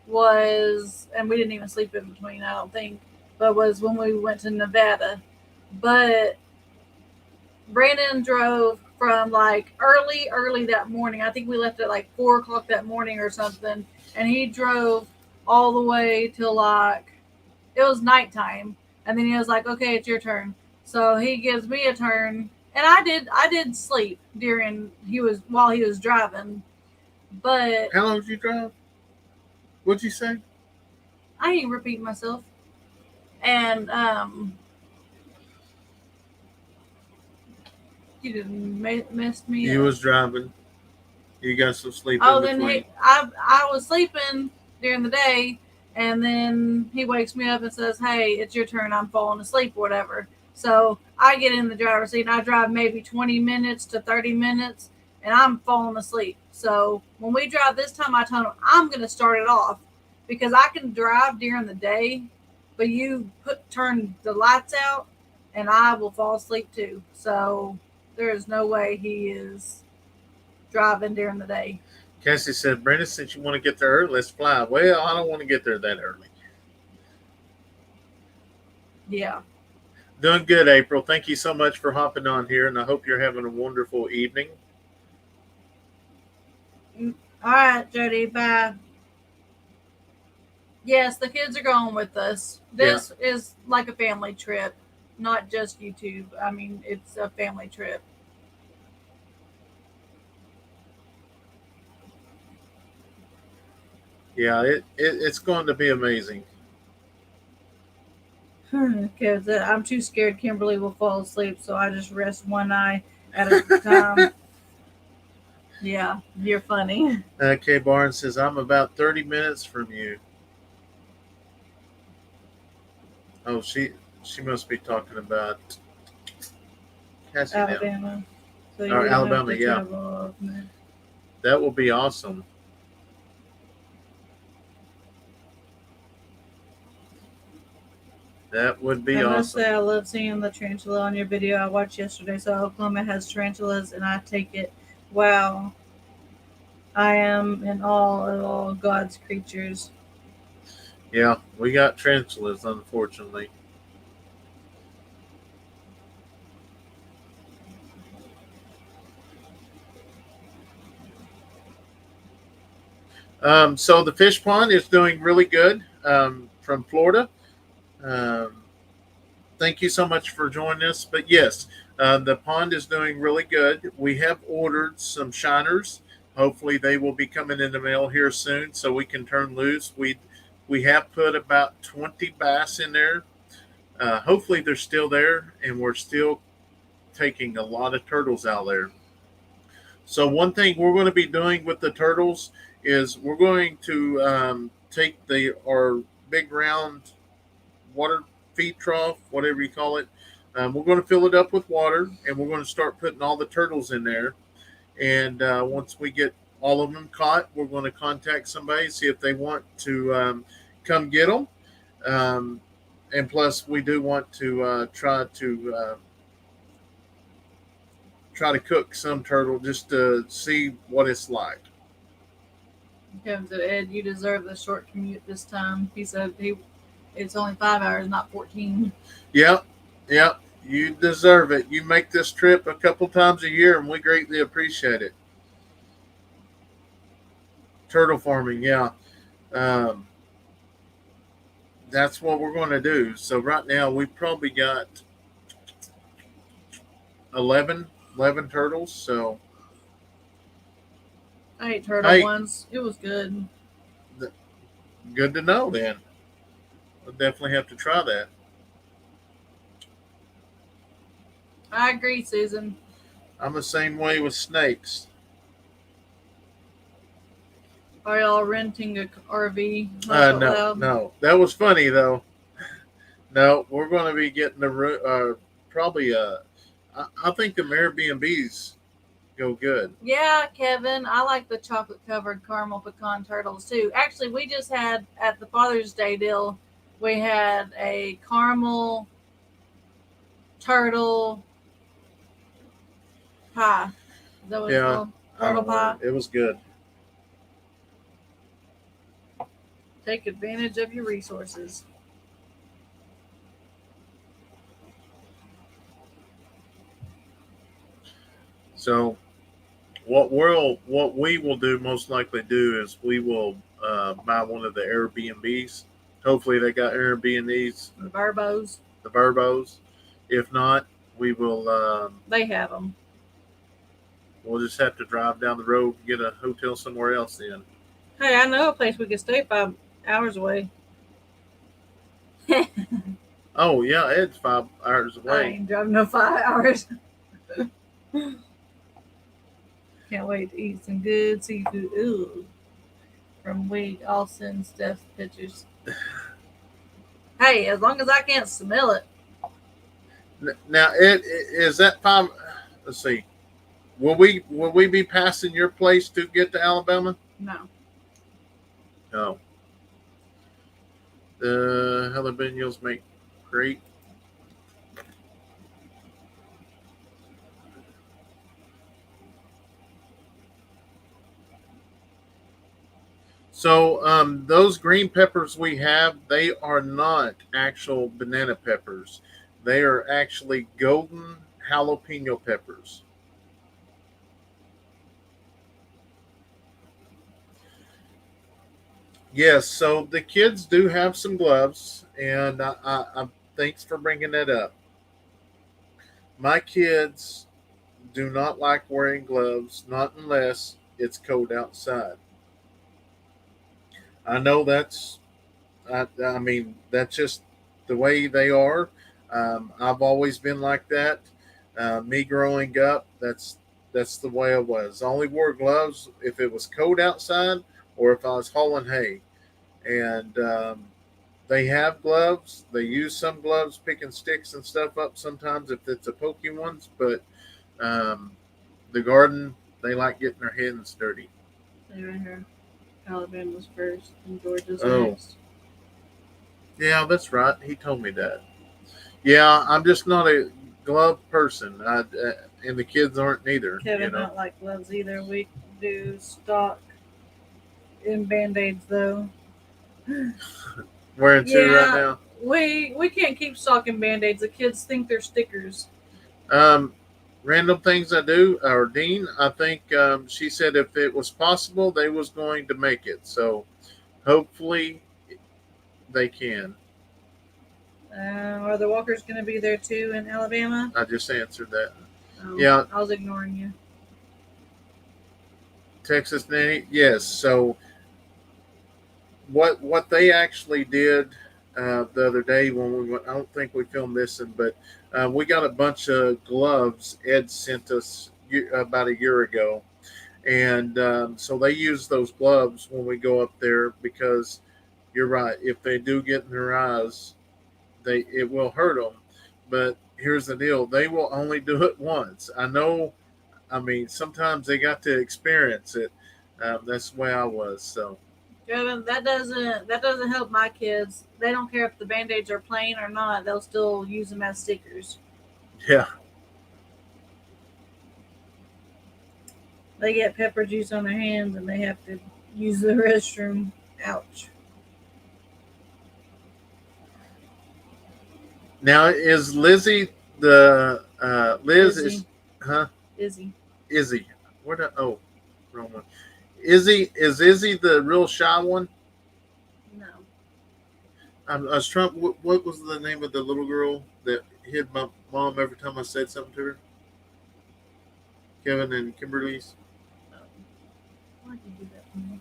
and we didn't even sleep in between, I don't think, but was when we went to Nevada. But Brandon drove from like early that morning. I think we left at like 4:00 that morning or something, and he drove all the way till like it was nighttime, and then he was like, "Okay, it's your turn." So he gives me a turn, and I did sleep while he was driving, but how long did you drive? What'd you say? I ain't repeating myself, and you didn't mess me up. You was driving. You got some sleep. Oh, then I was sleeping during the day, and then he wakes me up and says, "Hey, it's your turn. I'm falling asleep, or whatever." So I get in the driver's seat and I drive maybe 20 minutes to 30 minutes, and I'm falling asleep. So when we drive this time, I told him I'm going to start it off because I can drive during the day, but you turn the lights out, and I will fall asleep too. So there is no way he is driving during the day. Cassie said, Brenda, since you want to get there early, let's fly. Well, I don't want to get there that early. Yeah. Doing good, April. Thank you so much for hopping on here, and I hope you're having a wonderful evening. All right, Jody. Bye. Yes, the kids are going with us. This is like a family trip, not just YouTube. I mean, it's a family trip. Yeah, it's going to be amazing. Because I'm too scared Kimberly will fall asleep, so I just rest one eye at a time. Yeah, you're funny. Kay Barnes says, I'm about 30 minutes from you. Oh, she must be talking about Cassie now. Alabama. So you Or don't Alabama, have to yeah. travel. That will be awesome. That would be I awesome. must say, I love seeing the tarantula on your video I watched yesterday. So Oklahoma has tarantulas, and I take it. Wow, I am in awe of all God's creatures. Yeah, we got tarantulas, unfortunately. So the fish pond is doing really good from Florida. Um, thank you so much for joining us. But yes, the pond is doing really good. We have ordered some shiners. Hopefully, they will be coming in the mail here soon, so we can turn loose. We have put about 20 bass in there. Hopefully, they're still there, and we're still taking a lot of turtles out there. So one thing we're going to be doing with the turtles is we're going to take our big round water feed trough, whatever you call it. We're going to fill it up with water, and we're going to start putting all the turtles in there. And once we get all of them caught, we're going to contact somebody, see if they want to come get them. Um, and plus, we do want to try to cook some turtle just to see what it's like. Kevin said, Ed, you deserve the short commute this time. He said it's only 5 hours, not 14. Yep, yep. You deserve it. You make this trip a couple times a year, and we greatly appreciate it. Turtle farming, yeah. Um, that's what we're going to do. So right now we've probably got 11 turtles. So I ate turtle hey, once. It was good. good to know. Then we'll definitely have to try that. I agree, Susan. I'm the same way with snakes. Are y'all renting a RV? No. That was funny though. No, we're going to be getting probably I think the Airbnbs go good. Yeah, Kevin, I like the chocolate covered caramel pecan turtles too. Actually, we just had at the Father's Day deal, we had a caramel turtle pie. Is that what it's called? Turtle pie. It was good. Take advantage of your resources. So what we will do most likely do is we will buy one of the Airbnbs. Hopefully they got Airbnbs. Verbos. The Verbos. If not, we will. They have them. We'll just have to drive down the road and get a hotel somewhere else. Then. Hey, I know a place we could stay 5 hours away. Oh yeah, it's 5 hours away. I ain't driving no 5 hours. Can't wait to eat some good seafood. Ooh. From Wade, I'll send Steph pictures. Hey, as long as I can't smell it. Now, is that 5? Let's see. Will we be passing your place to get to Alabama? No. No. The jalapenos make great. So those green peppers we have, they are not actual banana peppers. They are actually golden jalapeno peppers. Yes, so the kids do have some gloves, and thanks for bringing that up. My kids do not like wearing gloves, not unless it's cold outside. I know I mean, that's just the way they are. I've always been like that. Me growing up, that's the way I was. I only wore gloves if it was cold outside or if I was hauling hay. And they have gloves. They use some gloves picking sticks and stuff up sometimes if it's a pokey ones, but um, the garden, they like getting their hands dirty. They right here. Alabama's first and Georgia's Oh, next. yeah, that's right. He told me that. Yeah, I'm just not a glove person, and the kids aren't neither. Kevin don't like gloves either. We do stock in band-aids though. Wearing two right now. We can't keep stocking band-aids. The kids think they're stickers. Um, Random things I do, or Dean, I think she said if it was possible, they was going to make it. So hopefully they can. Are the Walkers going to be there too in Alabama? I just answered that. Oh, Yeah. I was ignoring you. Texas Nanny, yes. So what they actually did the other day when we went, I don't think we filmed this, but we got a bunch of gloves Ed sent us about a year ago, and so they use those gloves when we go up there because you're right. If they do get in their eyes, it will hurt them. But here's the deal: they will only do it once. I know. I mean, sometimes they got to experience it. That's the way I was. So, Kevin, that doesn't help my kids. They don't care if the band-aids are plain or not. They'll still use them as stickers. yeah. They get pepper juice on their hands and they have to use the restroom. Ouch. Now is Lizzie the Liz Izzy. is huh Izzy. Izzy? Where the wrong one. Izzy the real shy one? No. I was trying. What was the name of the little girl that hid my mom every time I said something to her? Kevin and Kimberly's. Why'd you do that to me?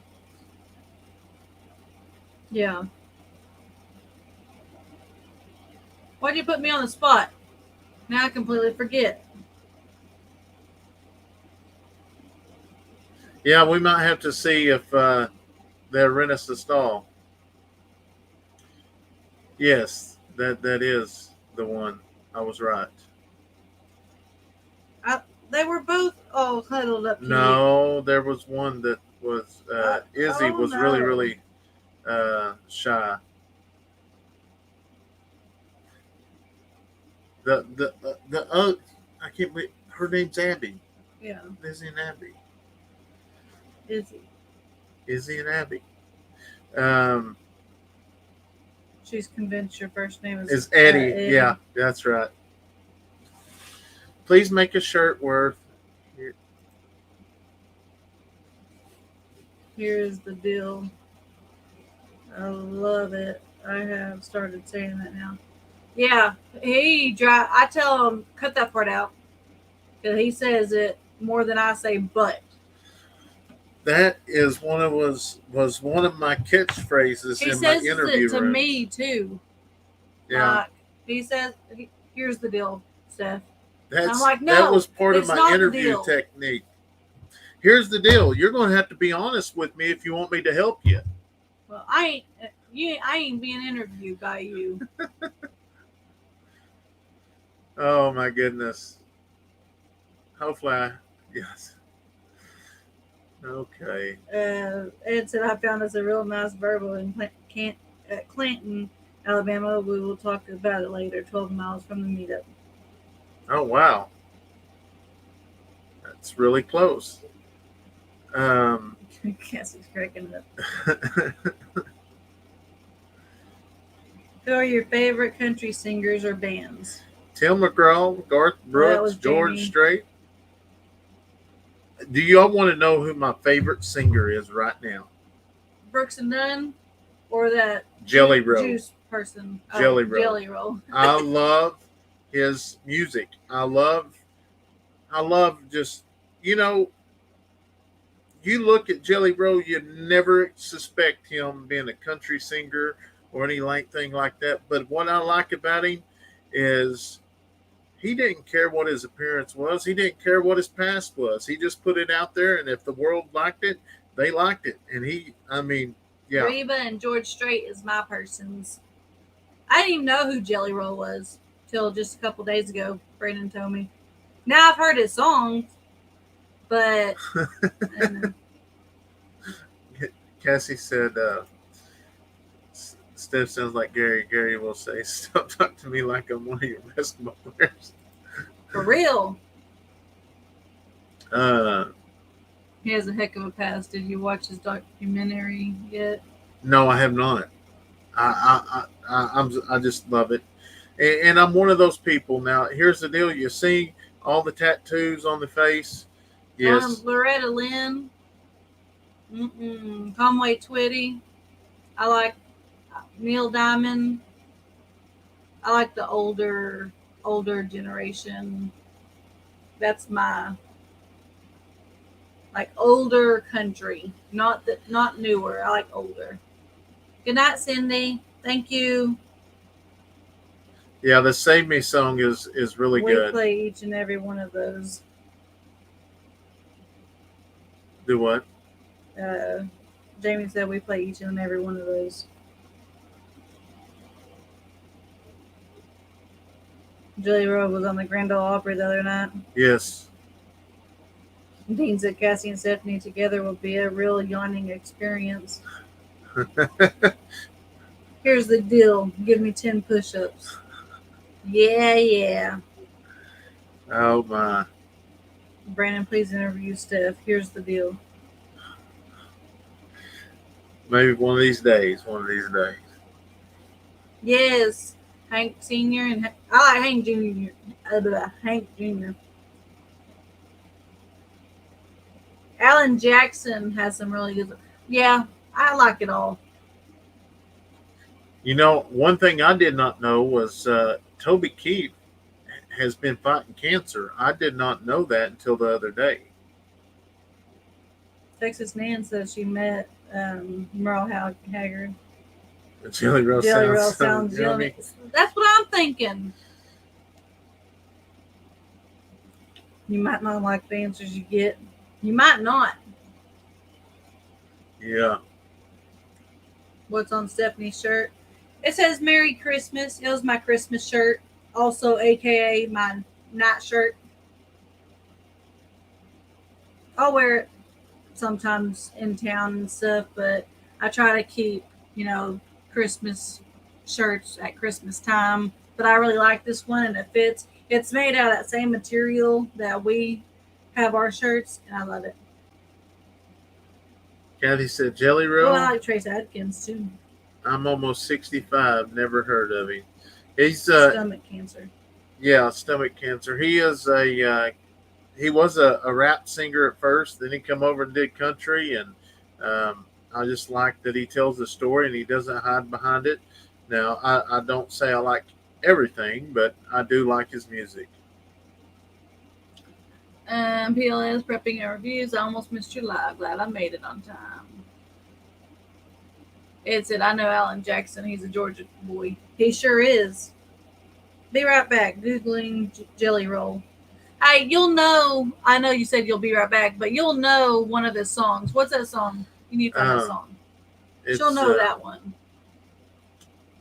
Yeah. Why'd you put me on the spot? Now I completely forget. Yeah, we might have to see if they'll rent us a stall. Yes, that is the one. I was right. They were both all huddled up. No, there was one that was Izzy was really shy. The I can't believe her name's Abby. Yeah. Izzy and Abby. Izzy and Abby. She's convinced your first name Is Eddy. Eddy. Yeah, that's right. Please make a shirt worth. Here's the deal. I love it. I have started saying that now. Yeah, I tell him cut that part out because he says it more than I say. But that is was one of my catchphrases in my interview. He says it to me too. Yeah. He says, "Here's the deal, Steph." I'm like, no, that was part of my interview technique. Here's the deal. You're going to have to be honest with me if you want me to help you. Well, I ain't being interviewed by you. Oh my goodness. Hopefully, yes. Okay. Ed said I found us a real nice verbal in Clanton, Alabama. We will talk about it later. 12 miles from the meetup. Oh wow. That's really close. Cassie's cracking up. Who are your favorite country singers or bands? Tim McGraw, Garth That was Brooks, George Jamie. Strait. Do y'all want to know who my favorite singer is right now? Brooks and Dunn, or that Jelly Roll. juice person? Jelly Roll. Jelly Roll. I love his music. I love just, you know, you look at Jelly Roll, you never suspect him being a country singer or anything like that. But what I like about him is he didn't care what his appearance was. He didn't care what his past was. He just put it out there, and if the world liked it, they liked it. And yeah. Reba and George Strait is my persons. I didn't even know who Jelly Roll was till just a couple days ago. Brandon told me. Now I've heard his songs, but Cassie said, Steph sounds like Gary. Gary will say, "Stop talking to me like I'm one of your basketball players." For real. Uh, He has a heck of a past. Did you watch his documentary yet? no, I have not. I just love it, and I'm one of those people. Now, here's the deal: you see all the tattoos on the face. Yes. Loretta Lynn. Conway Twitty. I like Neil Diamond. I like the older generation. That's my older country, not newer. I like older. Good night, Cindy. Thank you. Yeah, the "Save Me" song is really good. We play each and every one of those. Do what? Jamie said we play each and every one of those. Jelly Roll was on the Grand Ole Opry the other night. Yes. Dean said Cassie and Stephanie together will be a real yawning experience. Here's the deal. Give me 10 push-ups. Yeah. Oh, my. Brandon, please interview Steph. Here's the deal. Maybe one of these days. Yes. Hank Sr. and I like Hank Jr. Hank Jr. Alan Jackson has some really good. Yeah, I like it all. You know, one thing I did not know was Toby Keith has been fighting cancer. I did not know that until the other day. Texas Nan says she met Merle Haggard. Jelly Roll sounds yummy. That's what I'm thinking. You might not like the answers you get. You might not. Yeah. What's on Stephanie's shirt? It says Merry Christmas. It was my Christmas shirt. Also, AKA my night shirt. I'll wear it sometimes in town and stuff, but I try to keep, Christmas shirts at Christmas time. But I really like this one and it fits. It's made out of that same material that we have our shirts, and I love it. Kathy said Jelly Roll. Oh, I like Trace Adkins too. I'm almost 65. Never heard of him. He's stomach cancer. Yeah, stomach cancer. He is he was a rap singer at first. Then he come over and did country, and I just like that he tells the story and he doesn't hide behind it. Now, I don't say I like everything, but I do like his music. PLS prepping our reviews. I almost missed your live. Glad I made it on time. It said, I know Alan Jackson. He's a Georgia boy. He sure is. Be right back. Googling Jelly Roll. Hey, you'll know. I know you said you'll be right back, but you'll know one of his songs. What's that song? You need to find that song. She'll know that one.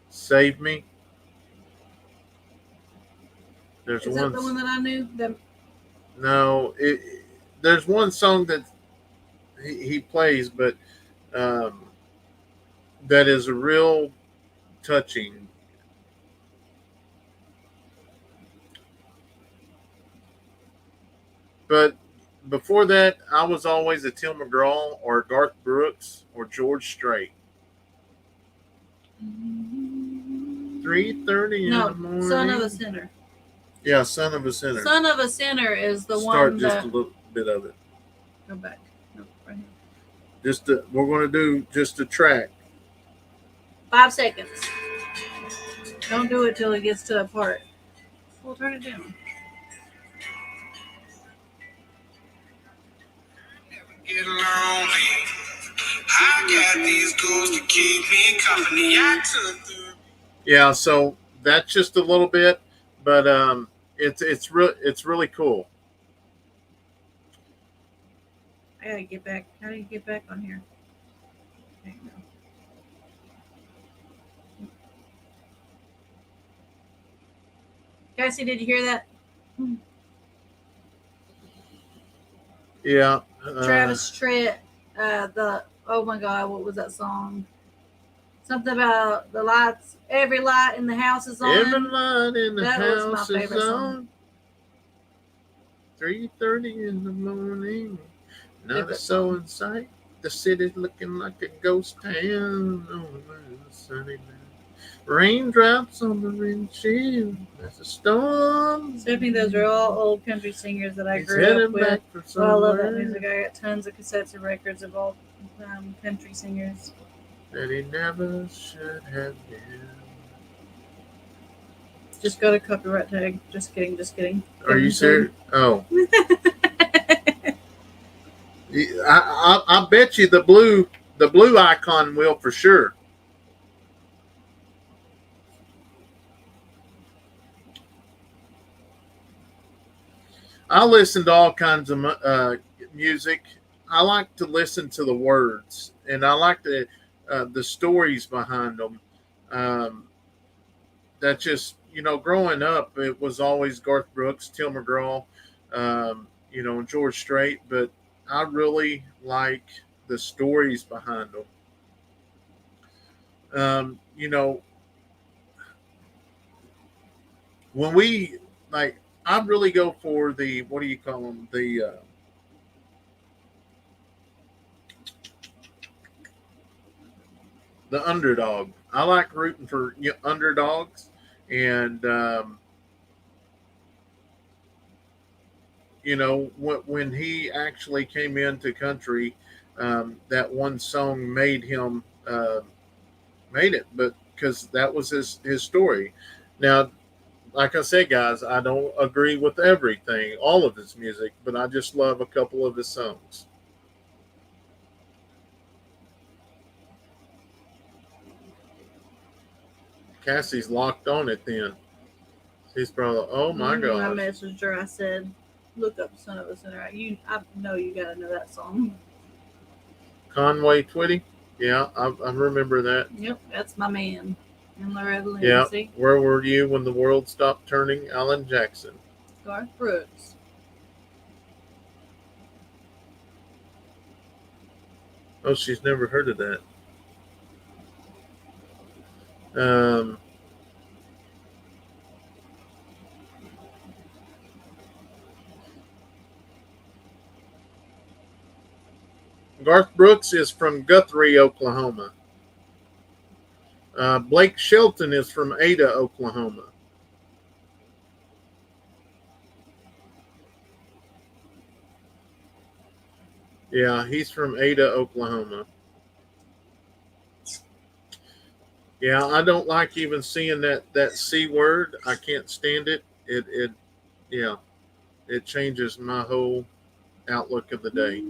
Save Me. Is that the one that I knew? No, there's one song that he plays, but that is real touching. But before that, I was always a Tim McGraw or Garth Brooks or George Strait. 3:30 in the No, morning. Son of a Sinner. Yeah, Son of a Sinner. Son of a Sinner is the Start one just that. a little bit of it. Go back. No, right here. We're going to do just a track. 5 seconds. Don't do it till it gets to a part. We'll turn it down. Get lonely. I got these goals to keep me company. I took the. Yeah, so that's just a little bit, but it's really cool. I gotta get back. How do you get back on here? There you go. Cassie, did you hear that? Yeah. Travis Tritt. Oh my God, what was that song? Something about the lights. Every light in the house is on. Every light in the That was my house favorite is song. on. 3:30 in the morning. Not a Favorite soul song. in sight. The city's looking like a ghost town on a sunny night. Raindrops on the windshield. There's a storm. Stephanie, those are all old country singers that I He's grew up heading with. back for So I love that somewhere music. I got tons of cassettes and records of all country singers. that he never should have been. Just got a copyright tag. Just kidding. Just kidding. Are you serious? Oh. I bet you the blue icon will for sure. I listen to all kinds of music. I like to listen to the words, and I like the stories behind them. That just growing up, it was always Garth Brooks, Tim McGraw, and George Strait. But I really like the stories behind them. When we like, I really go for the, what do you call them, the underdog. I like rooting for underdogs, and when he actually came into country, that one song made him made it, but because that was his story. Now, like I said, guys, I don't agree with everything, all of his music, but I just love a couple of his songs. Cassie's locked on it then. He's probably, oh my I gosh. messaged her. I said, look up Son of a Sinner. I know you gotta know that song. Conway Twitty? Yeah, I remember that. Yep, that's my man. In Loretta Lynn. Yeah. See? Where were you when the world stopped turning? Alan Jackson. Garth Brooks. Oh, she's never heard of that. Garth Brooks is from Guthrie, Oklahoma. Blake Shelton is from Ada, Oklahoma. Yeah, he's from Ada, Oklahoma. Yeah, I don't like even seeing that C word. I can't stand it. It changes my whole outlook of the day.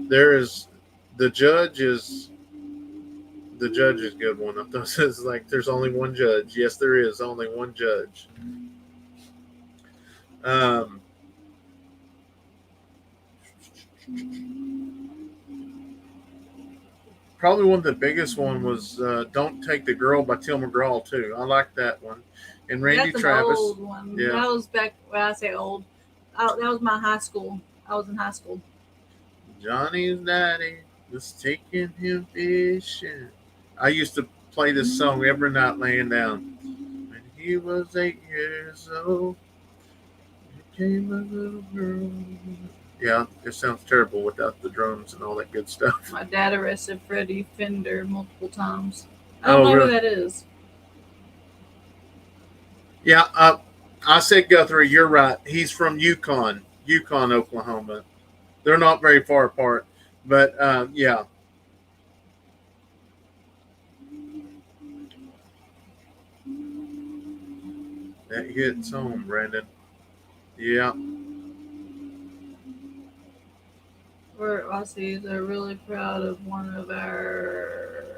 The judge is a good one. I thought it was like there's only one judge. Yes, there is only one judge. Probably one of the biggest one was "Don't Take the Girl" by Tim McGraw too. I like that one. And Randy That's Travis. An old one. Yeah. That was back when I say old. That was my high school. I was in high school. Johnny's daddy was taking him fishing. I used to play this song every night laying down. When he was 8 years old, he came a little girl. Yeah, it sounds terrible without the drums and all that good stuff. My dad arrested Freddie Fender multiple times. I don't Oh, know really? who that is. Yeah, I said Guthrie. You're right. He's from Yukon, Oklahoma. They're not very far apart, but yeah. That hits home, Brandon. Yeah. We're Aussies are really proud of one of our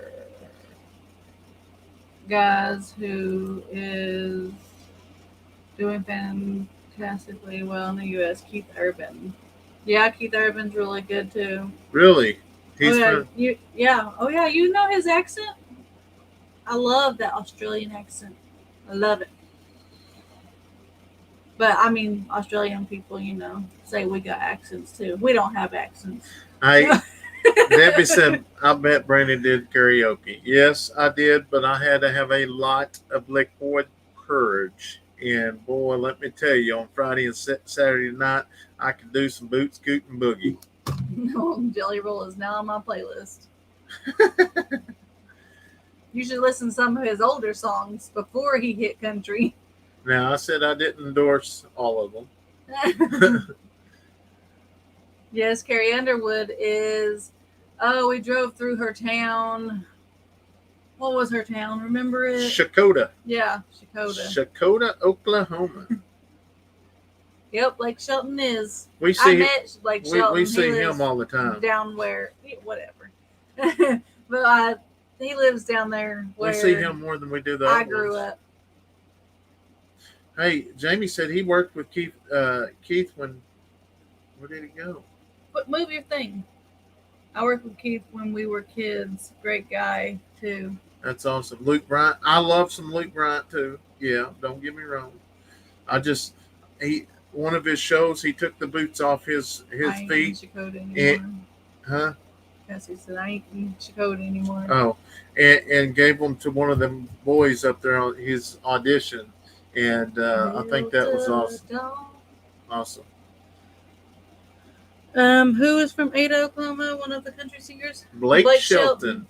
guys who is doing fantastically well in the U.S. Keith Urban. Yeah, Keith Urban's really good too. Really? He's Oh yeah, from. Oh yeah, you know his accent. I love that Australian accent. I love it. But I mean, Australian people, say we got accents too. We don't have accents. Debbie said, I bet Brandon did karaoke. Yes, I did, but I had to have a lot of liquid courage. And boy, let me tell you, on Friday and Saturday night, I could do some boot, scoot, and boogie. Jelly Roll is now on my playlist. You should listen to some of his older songs before he hit country. Now, I said I didn't endorse all of them. Yes, Carrie Underwood is. Oh, we drove through her town. What was her town? Remember it? Shakota. Yeah, Shakota. Shakota, Oklahoma. Yep, Lake Shelton is. We I see met Lake Shelton. we see He lives him all the time. down where, whatever. But he lives down there where We see him more than we do the I other grew ones. up. Hey, Jamie said he worked with Keith. Keith when? Where did he go? But move your thing. I worked with Keith when we were kids. Great guy too. That's awesome. Luke Bryant. I love some Luke Bryant too. Yeah, don't get me wrong. One of his shows, he took the boots off his I ain't feet. in Shakota anymore. Huh? Cassie said, I ain't in Shakota anymore. Oh, and gave them to one of them boys up there on his audition, and I think that was awesome. Who is from Ada, Oklahoma? One of the country singers? Blake Shelton.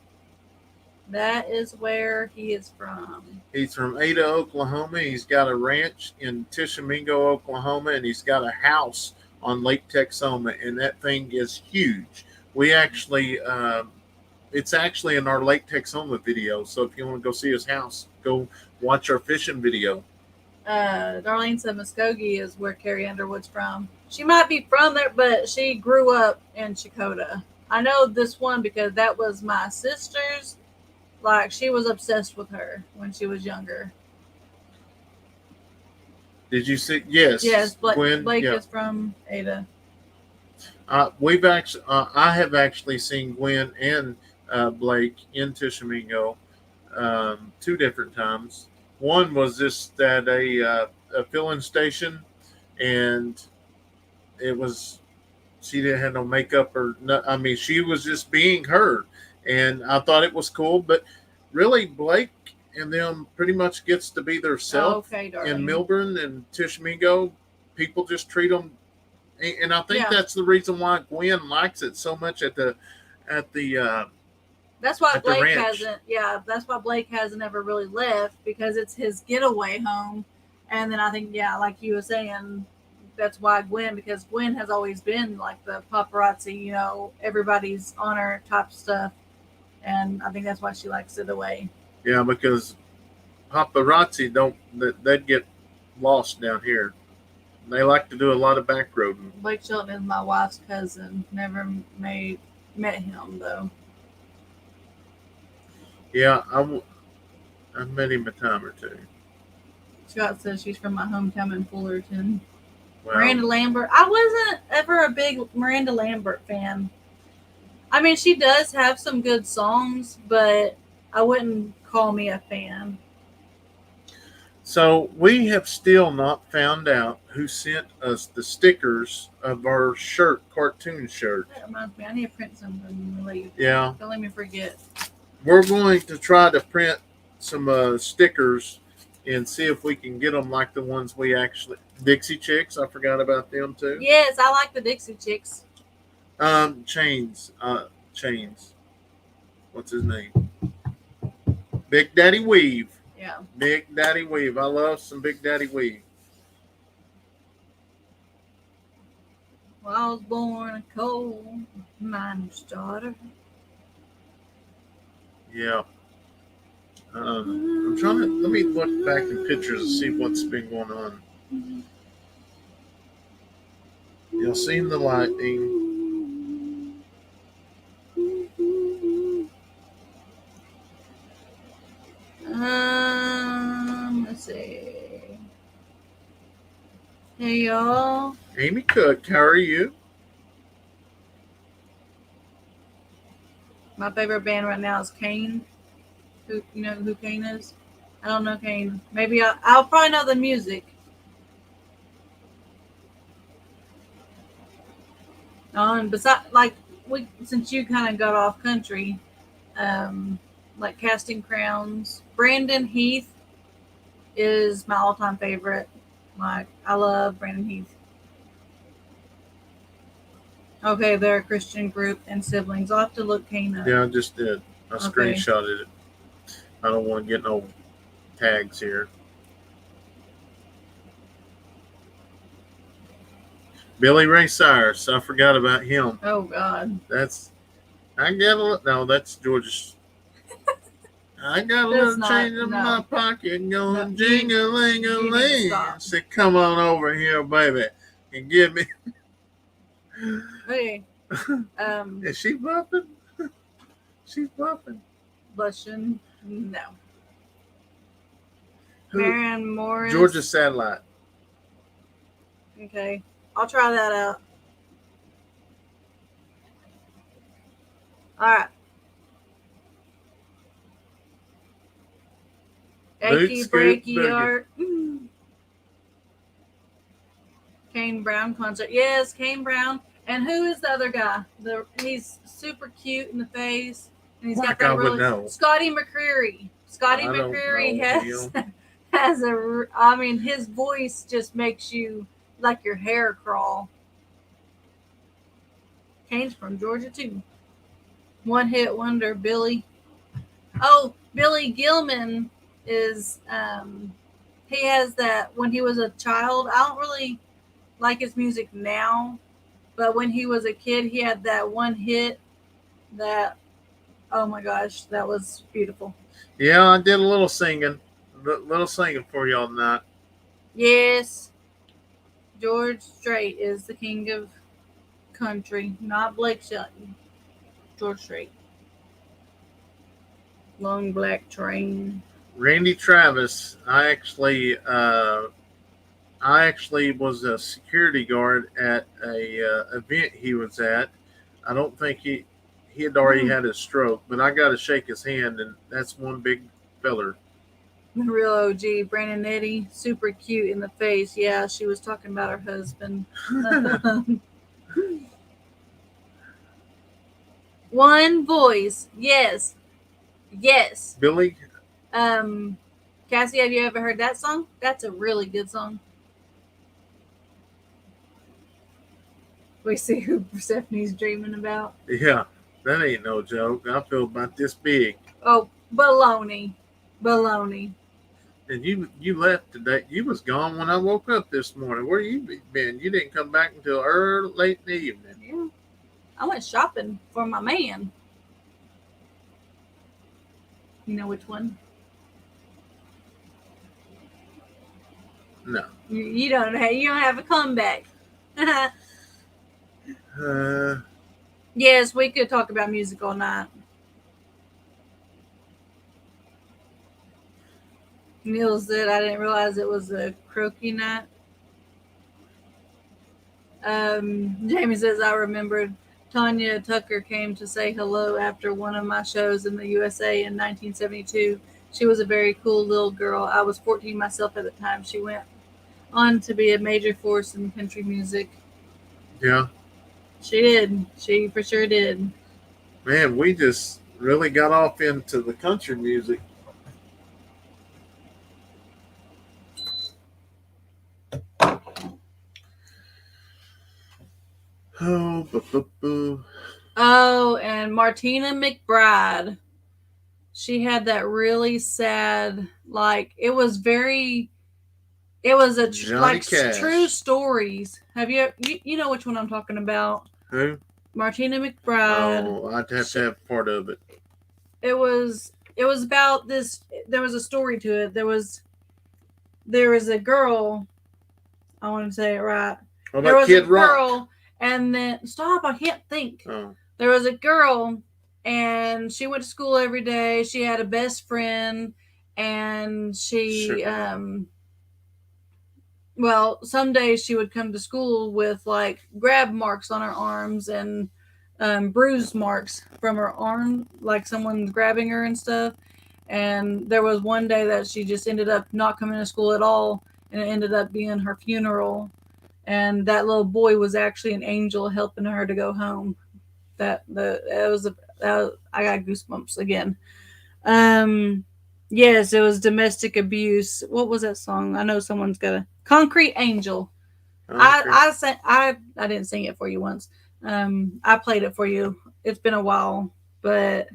That is where he is from. He's from Ada, Oklahoma. He's got a ranch in Tishomingo, Oklahoma, and he's got a house on Lake Texoma, and that thing is huge. We actually, it's actually in our Lake Texoma video. So if you want to go see his house, go watch our fishing video. Darlene said Muskogee is where Carrie Underwood's from. She might be from there, but she grew up in Shakota. I know this one because that was my sister's. Like, she was obsessed with her when she was younger. Did you see? Yes. Yes, Gwen, Blake yeah. is from Ada. I have actually seen Gwen and Blake in Tishomingo 2 different times. One was just at a filling station, and she didn't have no makeup or no, I mean, she was just being her, and I thought it was cool. But really, Blake and them pretty much gets to be their self. Okay, darling. In Milburn and Tishomingo, people just treat them. And I think that's the reason why Gwen likes it so much at the that's why at the Blake ranch. hasn't. Yeah, that's why Blake hasn't ever really left, because it's his getaway home. And then I think, like you were saying, that's why Gwen, because Gwen has always been like the paparazzi, everybody's on her type stuff, and I think that's why she likes it away. Yeah, because paparazzi they'd get lost down here. They like to do a lot of back roading. Blake Shelton is my wife's cousin. Never met him though. Yeah, I've met him a time or two. Scott says she's from my hometown in Fullerton. Well, Miranda Lambert. I wasn't ever a big Miranda Lambert fan. I mean, she does have some good songs, but I wouldn't call me a fan. So we have still not found out who sent us the stickers of our cartoon shirt. That reminds me, I need to print something when we leave. Yeah. Don't let me forget. We're going to try to print some stickers and see if we can get them like the ones we actually. Dixie Chicks, I forgot about them too. Yes, I like the Dixie Chicks. Chains. Chains. What's his name? Big Daddy Weave. Yeah. Big Daddy Weave. I love some Big Daddy Weave. Well, I was born a coal miner's daughter. Yeah. I'm trying to. Let me look back in pictures and see what's been going on. Y'all seen the lightning? Let's see. Hey, y'all. Amy Cook, how are you? My favorite band right now is Kane. Who you know who Kane is? I don't know Kane. Maybe I'll probably know the music. And besides, like since you kind of got off country, like Casting Crowns, Brandon Heath is my all-time favorite. Like I love Brandon Heath. Okay, they're a Christian group and siblings. I'll have to look Kane up. Yeah, I just did. I Okay. screenshotted it. I don't want to get no tags here. Billy Ray Cyrus. I forgot about him. Oh God. That's Georgia. I got a little change in my pocket going jing-a-ling-a-ling. Say, come on over here, baby, and give me. Hey. Is she bumping? She's bumping. Blushing. No. Who? Marion Morris. Georgia Satellite. Okay. I'll try that out. All right. Achy breaky art. Kane Brown concert. Yes, Kane Brown. And who is the other guy? He's super cute in the face. And he's got that really Scotty McCreery. Scotty McCreery has a I mean his voice just makes you like your hair crawl. Kane's from Georgia too. One hit wonder, Billy. Oh, Billy Gilman is he has that when he was a child. I don't really like his music now, but when he was a kid he had that one hit that oh my gosh, that was beautiful. Yeah, I did a little singing for y'all tonight. Yes, George Strait is the king of country, not Blake Shelton. George Strait. Long black train. Randy Travis. I actually was a security guard at a event he was at. I don't think he had already had his stroke, but I got to shake his hand, and that's one big feller. The real OG, Brandon Eddy, super cute in the face. Yeah, she was talking about her husband. One voice. Yes. Yes. Billy? Cassie, have you ever heard that song? That's a really good song. We see who Persephone's dreaming about. Yeah, that ain't no joke. I feel about this big. Oh, baloney. Baloney. And you left today. You was gone when I woke up this morning. Where you been? You didn't come back until late in the evening. Yeah. I went shopping for my man. You know which one? No. You don't have a comeback. Yes, we could talk about music all night. Neil said, I didn't realize it was a croaky night. Jamie says, I remembered Tanya Tucker came to say hello after one of my shows in the USA in 1972. She was a very cool little girl. I was 14 myself at the time. She went on to be a major force in country music. Yeah. She did. She for sure did. Man, we just really got off into the country music. Oh, Oh, and Martina McBride. She had that really sad, like, it was a Johnny Cash. true stories. Have you know which one I'm talking about? Who? Martina McBride. Oh, I'd have to have part of it. It was about this. There was a story to it. There was a girl. I want to say it right. What There about was Kid a Rock? girl, and then stop. I can't think. Oh, There was a girl, and she went to school every day. She had a best friend, and she sure. well, some days she would come to school with like grab marks on her arms and bruise marks from her arm, like someone grabbing her and stuff. And there was one day that she just ended up not coming to school at all, and it ended up being her funeral. And that little boy was actually an angel helping her to go home. I got goosebumps again. Yes, it was domestic abuse. What was that song? I know someone's got a Concrete Angel. I didn't sing it for you once. I played it for you. It's been a while, but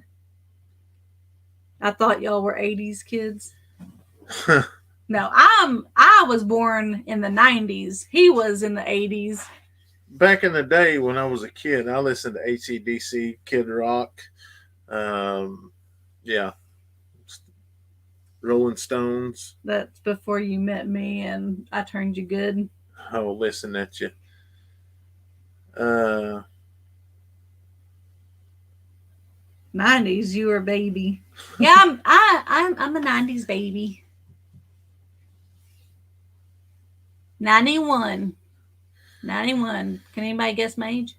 I thought y'all were 80s kids. No, I was born in the 90s. He was in the 80s. Back in the day when I was a kid, I listened to AC/DC, Kid Rock, yeah, Rolling Stones. That's before you met me and I turned you good. Oh, listen at you. 90s, you were a baby. Yeah, I'm a 90s baby. 91. Can anybody guess my age?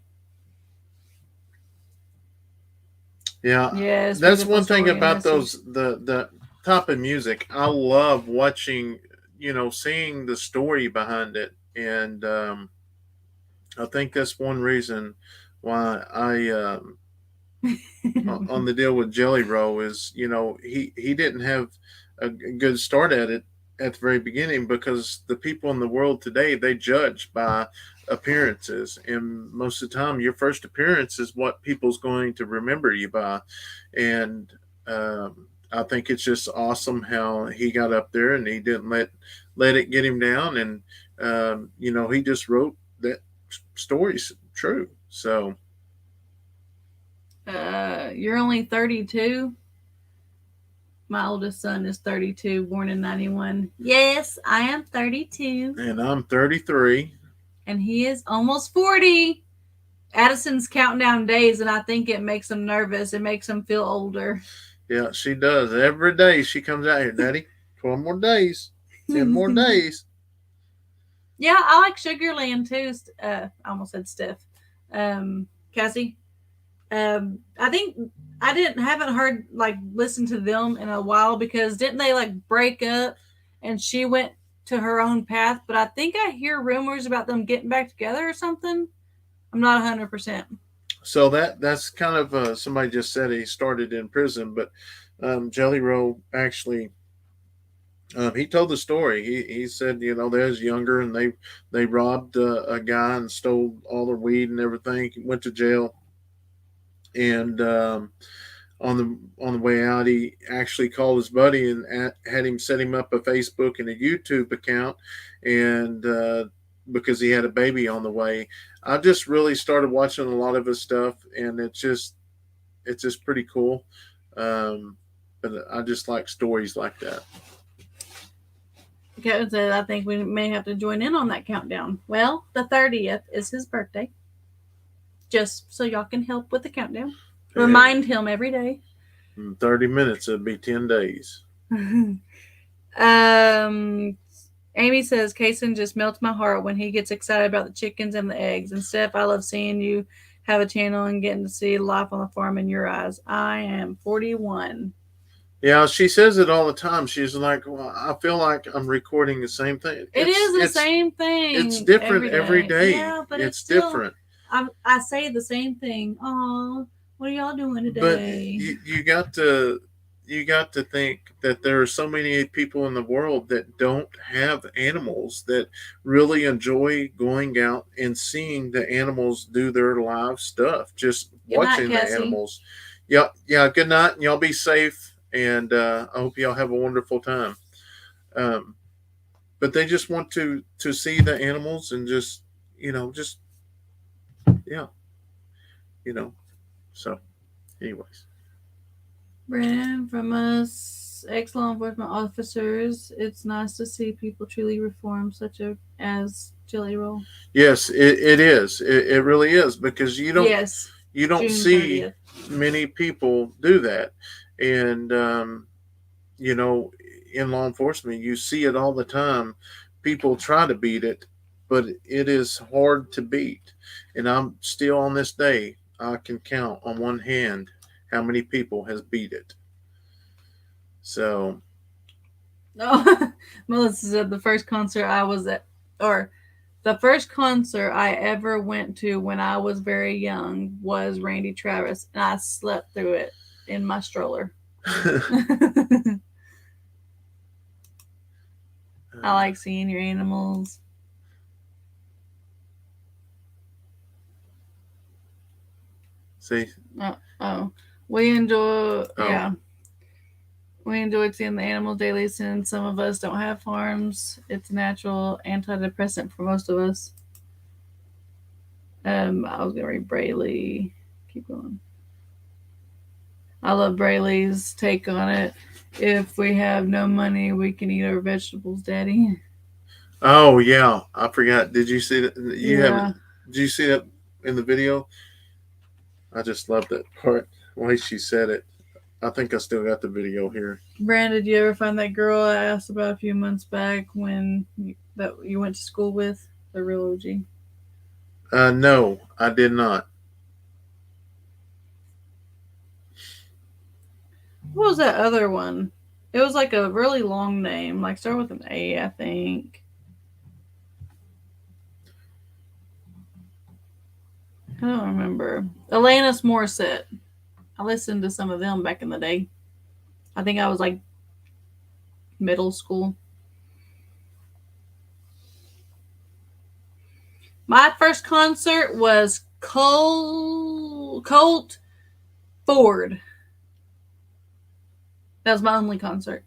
Yeah. Yes. That's one thing about those the type of music. I love watching, seeing the story behind it, and I think that's one reason why I on the deal with Jelly Roll is, he didn't have a good start at it at the very beginning, because the people in the world today, they judge by appearances, and most of the time your first appearance is what people's going to remember you by. And I think it's just awesome how he got up there and he didn't let it get him down, and he just wrote that story's true. So you're only 32. My oldest son is 32, born in 91. Yes, I am 32. And I'm 33. And he is almost 40. Addison's counting down days, and I think it makes him nervous. It makes him feel older. Yeah, she does. Every day she comes out here, Daddy, 12 more days, 10 more days. Yeah, I like Sugarland too. I almost said Steph. Cassie. I think I haven't heard listened to them in a while, because didn't they break up and she went to her own path? But I think I hear rumors about them getting back together or something. I'm not 100%. So that's kind of somebody just said he started in prison, but Jelly Roll actually he told the story. He said, they was younger and they robbed a guy and stole all their weed and everything. He went to jail. And on the way out, he actually called his buddy and had him set him up a Facebook and a YouTube account, and because he had a baby on the way. I just really started watching a lot of his stuff, and it's just pretty cool. But I just like stories like that. Kevin said, I think we may have to join in on that countdown. Well, the 30th is his birthday. Just so y'all can help with the countdown. Yeah. Remind him every day. In 30 minutes, it'll be 10 days. Amy says, Kayson just melts my heart when he gets excited about the chickens and the eggs. And Steph, I love seeing you have a channel and getting to see life on the farm in your eyes. I am 41. Yeah, she says it all the time. She's like, well, I feel like I'm recording the same thing. It's the same thing. It's different every day. Yeah, but it's still different. I say the same thing. Oh, what are y'all doing today? But you got to, you got to think that there are so many people in the world that don't have animals that really enjoy going out and seeing the animals do their live stuff, just Good night, watching the Cassie. animals. Yeah, yeah. Good night, and y'all be safe. And I hope y'all have a wonderful time. Um, but they just want to see the animals and just just yeah, you know. So, anyways, Brandon, from us ex-law enforcement officers, it's nice to see people truly reform, such as Jelly Roll. yes, it is. It really is because Yes, you don't June see 30th. many people do that, and you know, in law enforcement, you see it all the time. People try to beat it, but it is hard to beat. And I'm still on this day, I can count on one hand how many people has beat it. So, No, Melissa said the first concert I was at, or the first concert I ever went to when I was very young was Randy Travis, and I slept through it in my stroller. I like seeing your animals. see, Oh, we enjoy. Yeah, we enjoy seeing the animals daily. Since some of us don't have farms, it's a natural antidepressant for most of us. I was gonna read Braylee. Keep going. I love Braylee's take on it. If we have no money, we can eat our vegetables, Daddy. oh yeah, I forgot. Did you see that? You Yeah. haven't? Did you see that in the video? I just love that part. The way she said it. I think I still got the video here. Brandon, did you ever find that girl I asked about a few months back that you went to school with? The real OG. No, I did not. What was that other one? It was like a really long name, like start with an A, I think. I don't remember. Alanis Morissette. I listened to some of them back in the day. I think I was like middle school. My first concert was Colt Ford. That was my only concert.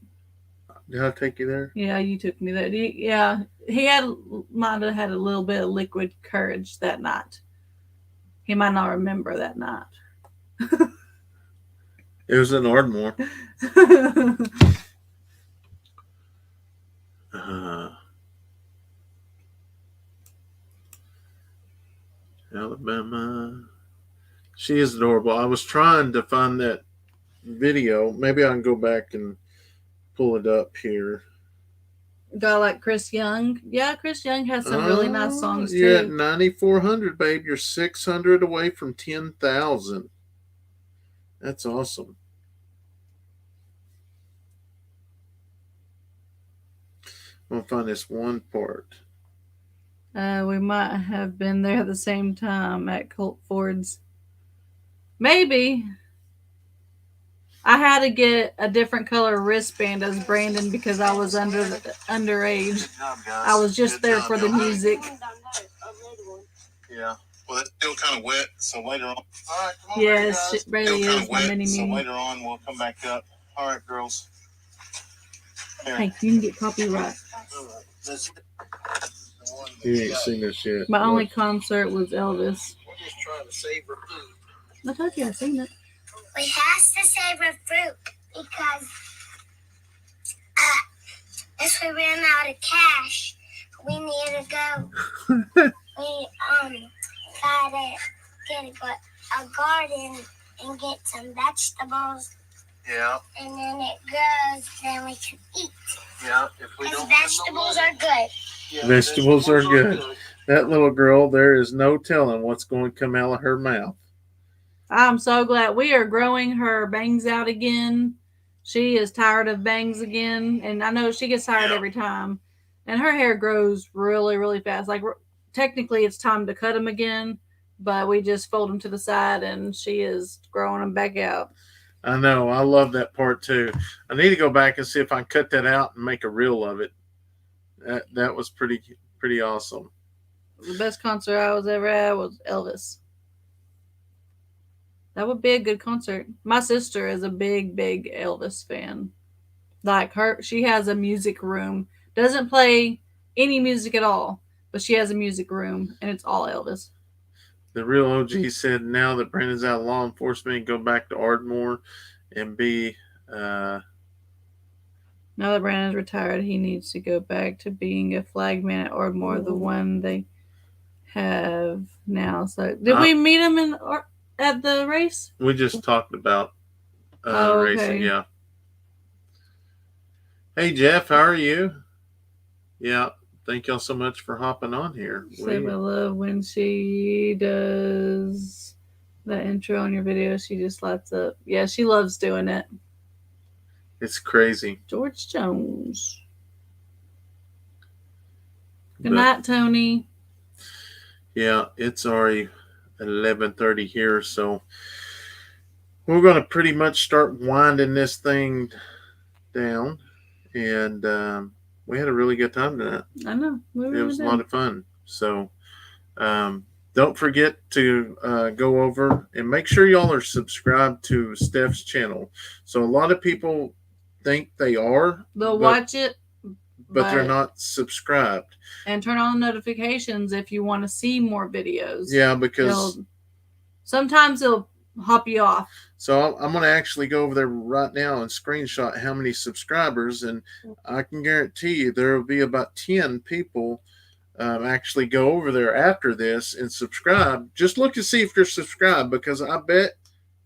Did I take you there? Yeah, you took me there. Yeah, might have had a little bit of liquid courage that night. He might not remember that night. It was in Ardmore. Uh, Alabama. She is adorable. I was trying to find that video. Maybe I can go back and pull it up here. Guy like Chris Young. Yeah, Chris Young has some really nice songs You're at too. 9,400, babe. You're 600 away from 10,000. That's awesome. I'm going to find this one part. We might have been there at the same time at Colt Ford's. Maybe. I had to get a different color wristband as Brandon because I was underage. I was just there for the music. Yeah. Well, that's still kind of wet, so later on. All right, come on. Yes, it really is my mini so me. later on we'll come back up. All right, girls. Here. Hey, you can get copyright. You ain't seen this yet. My only concert was Elvis. We're just trying to save our food. I told you I've seen it. We have to save our fruit because if we ran out of cash, we need to go. We gotta get a garden and get some vegetables. Yeah. And then it grows, then we can eat. Yeah. If we Because vegetables are good. Yeah, vegetables are good. That little girl, there is no telling what's going to come out of her mouth. I'm so glad we are growing her bangs out again. She is tired of bangs again, and I know she gets tired every time. And her hair grows really, really fast. Like technically, it's time to cut them again, but we just fold them to the side, and she is growing them back out. I know. I love that part too. I need to go back and see if I can cut that out and make a reel of it. That was pretty awesome. The best concert I was ever at was Elvis. That would be a good concert. My sister is a big Elvis fan. Like she has a music room. Doesn't play any music at all, but she has a music room and it's all Elvis. The real OG said now that Brandon's out of law enforcement, go back to Ardmore and be. Now that Brandon's retired, he needs to go back to being a flag man at Ardmore, the one they have now. So, did we meet him at the race? We just talked about racing. Yeah. Hey Jeff, how are you? Yeah. Thank y'all so much for hopping on here. I love when she does that intro on your video. She just lights up. Yeah, she loves doing it. It's crazy. George Jones. Good night, Tony. Yeah, it's already 11:30 here, so we're going to pretty much start winding this thing down. And we had a really good time tonight. I know. It was a lot of fun. So don't forget to go over and make sure y'all are subscribed to Steph's channel. So a lot of people think they are. They'll watch it. But they're not subscribed. And turn on notifications if you want to see more videos. Yeah, because sometimes it'll hop you off. So I'm going to actually go over there right now and screenshot how many subscribers, and I can guarantee you there will be about 10 people actually go over there after this and subscribe. Just look to see if you're subscribed, because I bet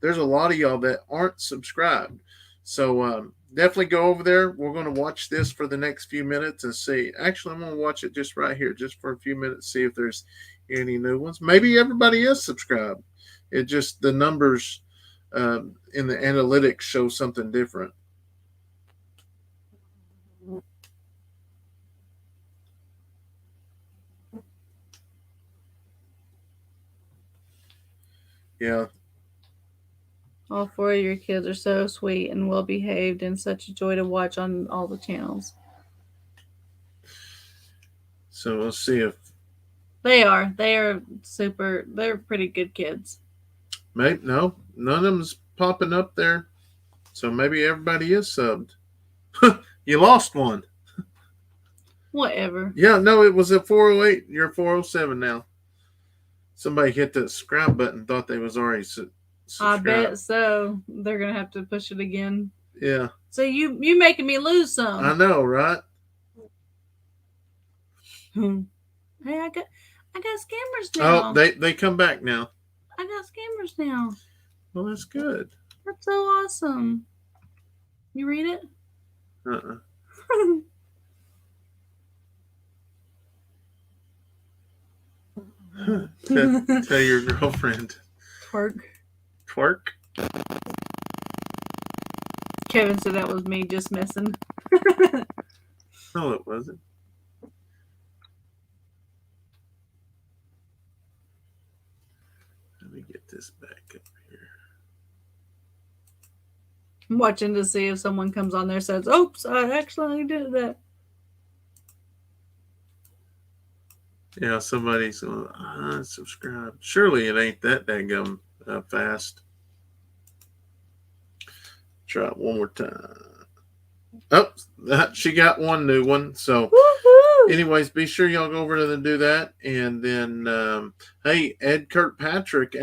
there's a lot of y'all that aren't subscribed. So definitely go over there. We're going to watch this for the next few minutes and see. Actually, I'm going to watch it just right here, just for a few minutes, see if there's any new ones. Maybe everybody is subscribed. It just, the numbers in the analytics show something different. Yeah. All 4 of your kids are so sweet and well behaved and such a joy to watch on all the channels. So we'll see if they are. They are super. They're pretty good kids. Maybe no, none of them's popping up there. So maybe everybody is subbed. You lost one. Whatever. Yeah, no, it was a 408. You're 407 now. Somebody hit the subscribe button, thought they was already subscribed. I bet so. They're gonna have to push it again. Yeah. So you making me lose some. I know, right? Hey, I got scammers now. Oh, they come back now. I got scammers now. Well, that's good. That's so awesome. You read it? Tell your girlfriend. Twerk. Kevin said that was me just messing. No, it wasn't. Let me get this back up here. I'm watching to see if someone comes on there and says, "Oops, I actually did that." Yeah, somebody's going, unsubscribe. Surely it ain't that daggum fast. Try it one more time. Oh, she got one new one. So, anyways, be sure y'all go over there and do that. And then, hey, Ed Kirkpatrick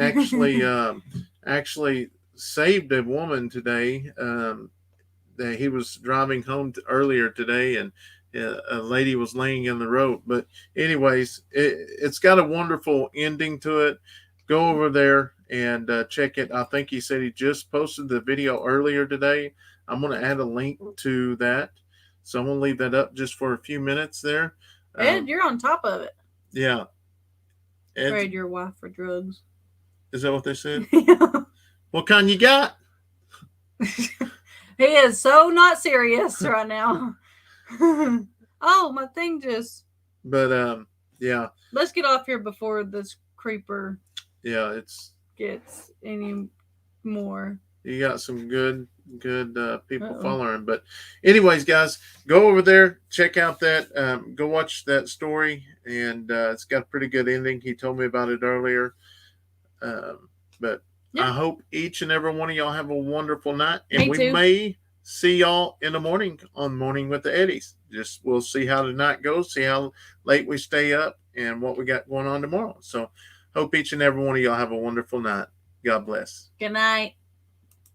actually saved a woman today. That he was driving home earlier today, and a lady was laying in the road. But anyways, it's got a wonderful ending to it. Go over there and check it. I think he said he just posted the video earlier today. I'm going to add a link to that. So I'm going to leave that up just for a few minutes there. Ed, you're on top of it. Yeah. Trade your wife for drugs. Is that what they said? Yeah. What kind you got? He is so not serious right now. Oh, my thing just. But yeah. Let's get off here before this creeper. Yeah, it's gets any more. You got some good people Uh-oh. following. But anyways, guys, go over there, check out that, go watch that story, and it's got a pretty good ending. He told me about it earlier. But Yeah. I hope each and every one of y'all have a wonderful night, and Me we too. may see y'all in the morning on Morning with the Eddies. Just we'll see how the night goes, see how late we stay up, and what we got going on tomorrow. So hope each and every one of y'all have a wonderful night. God bless. Good night.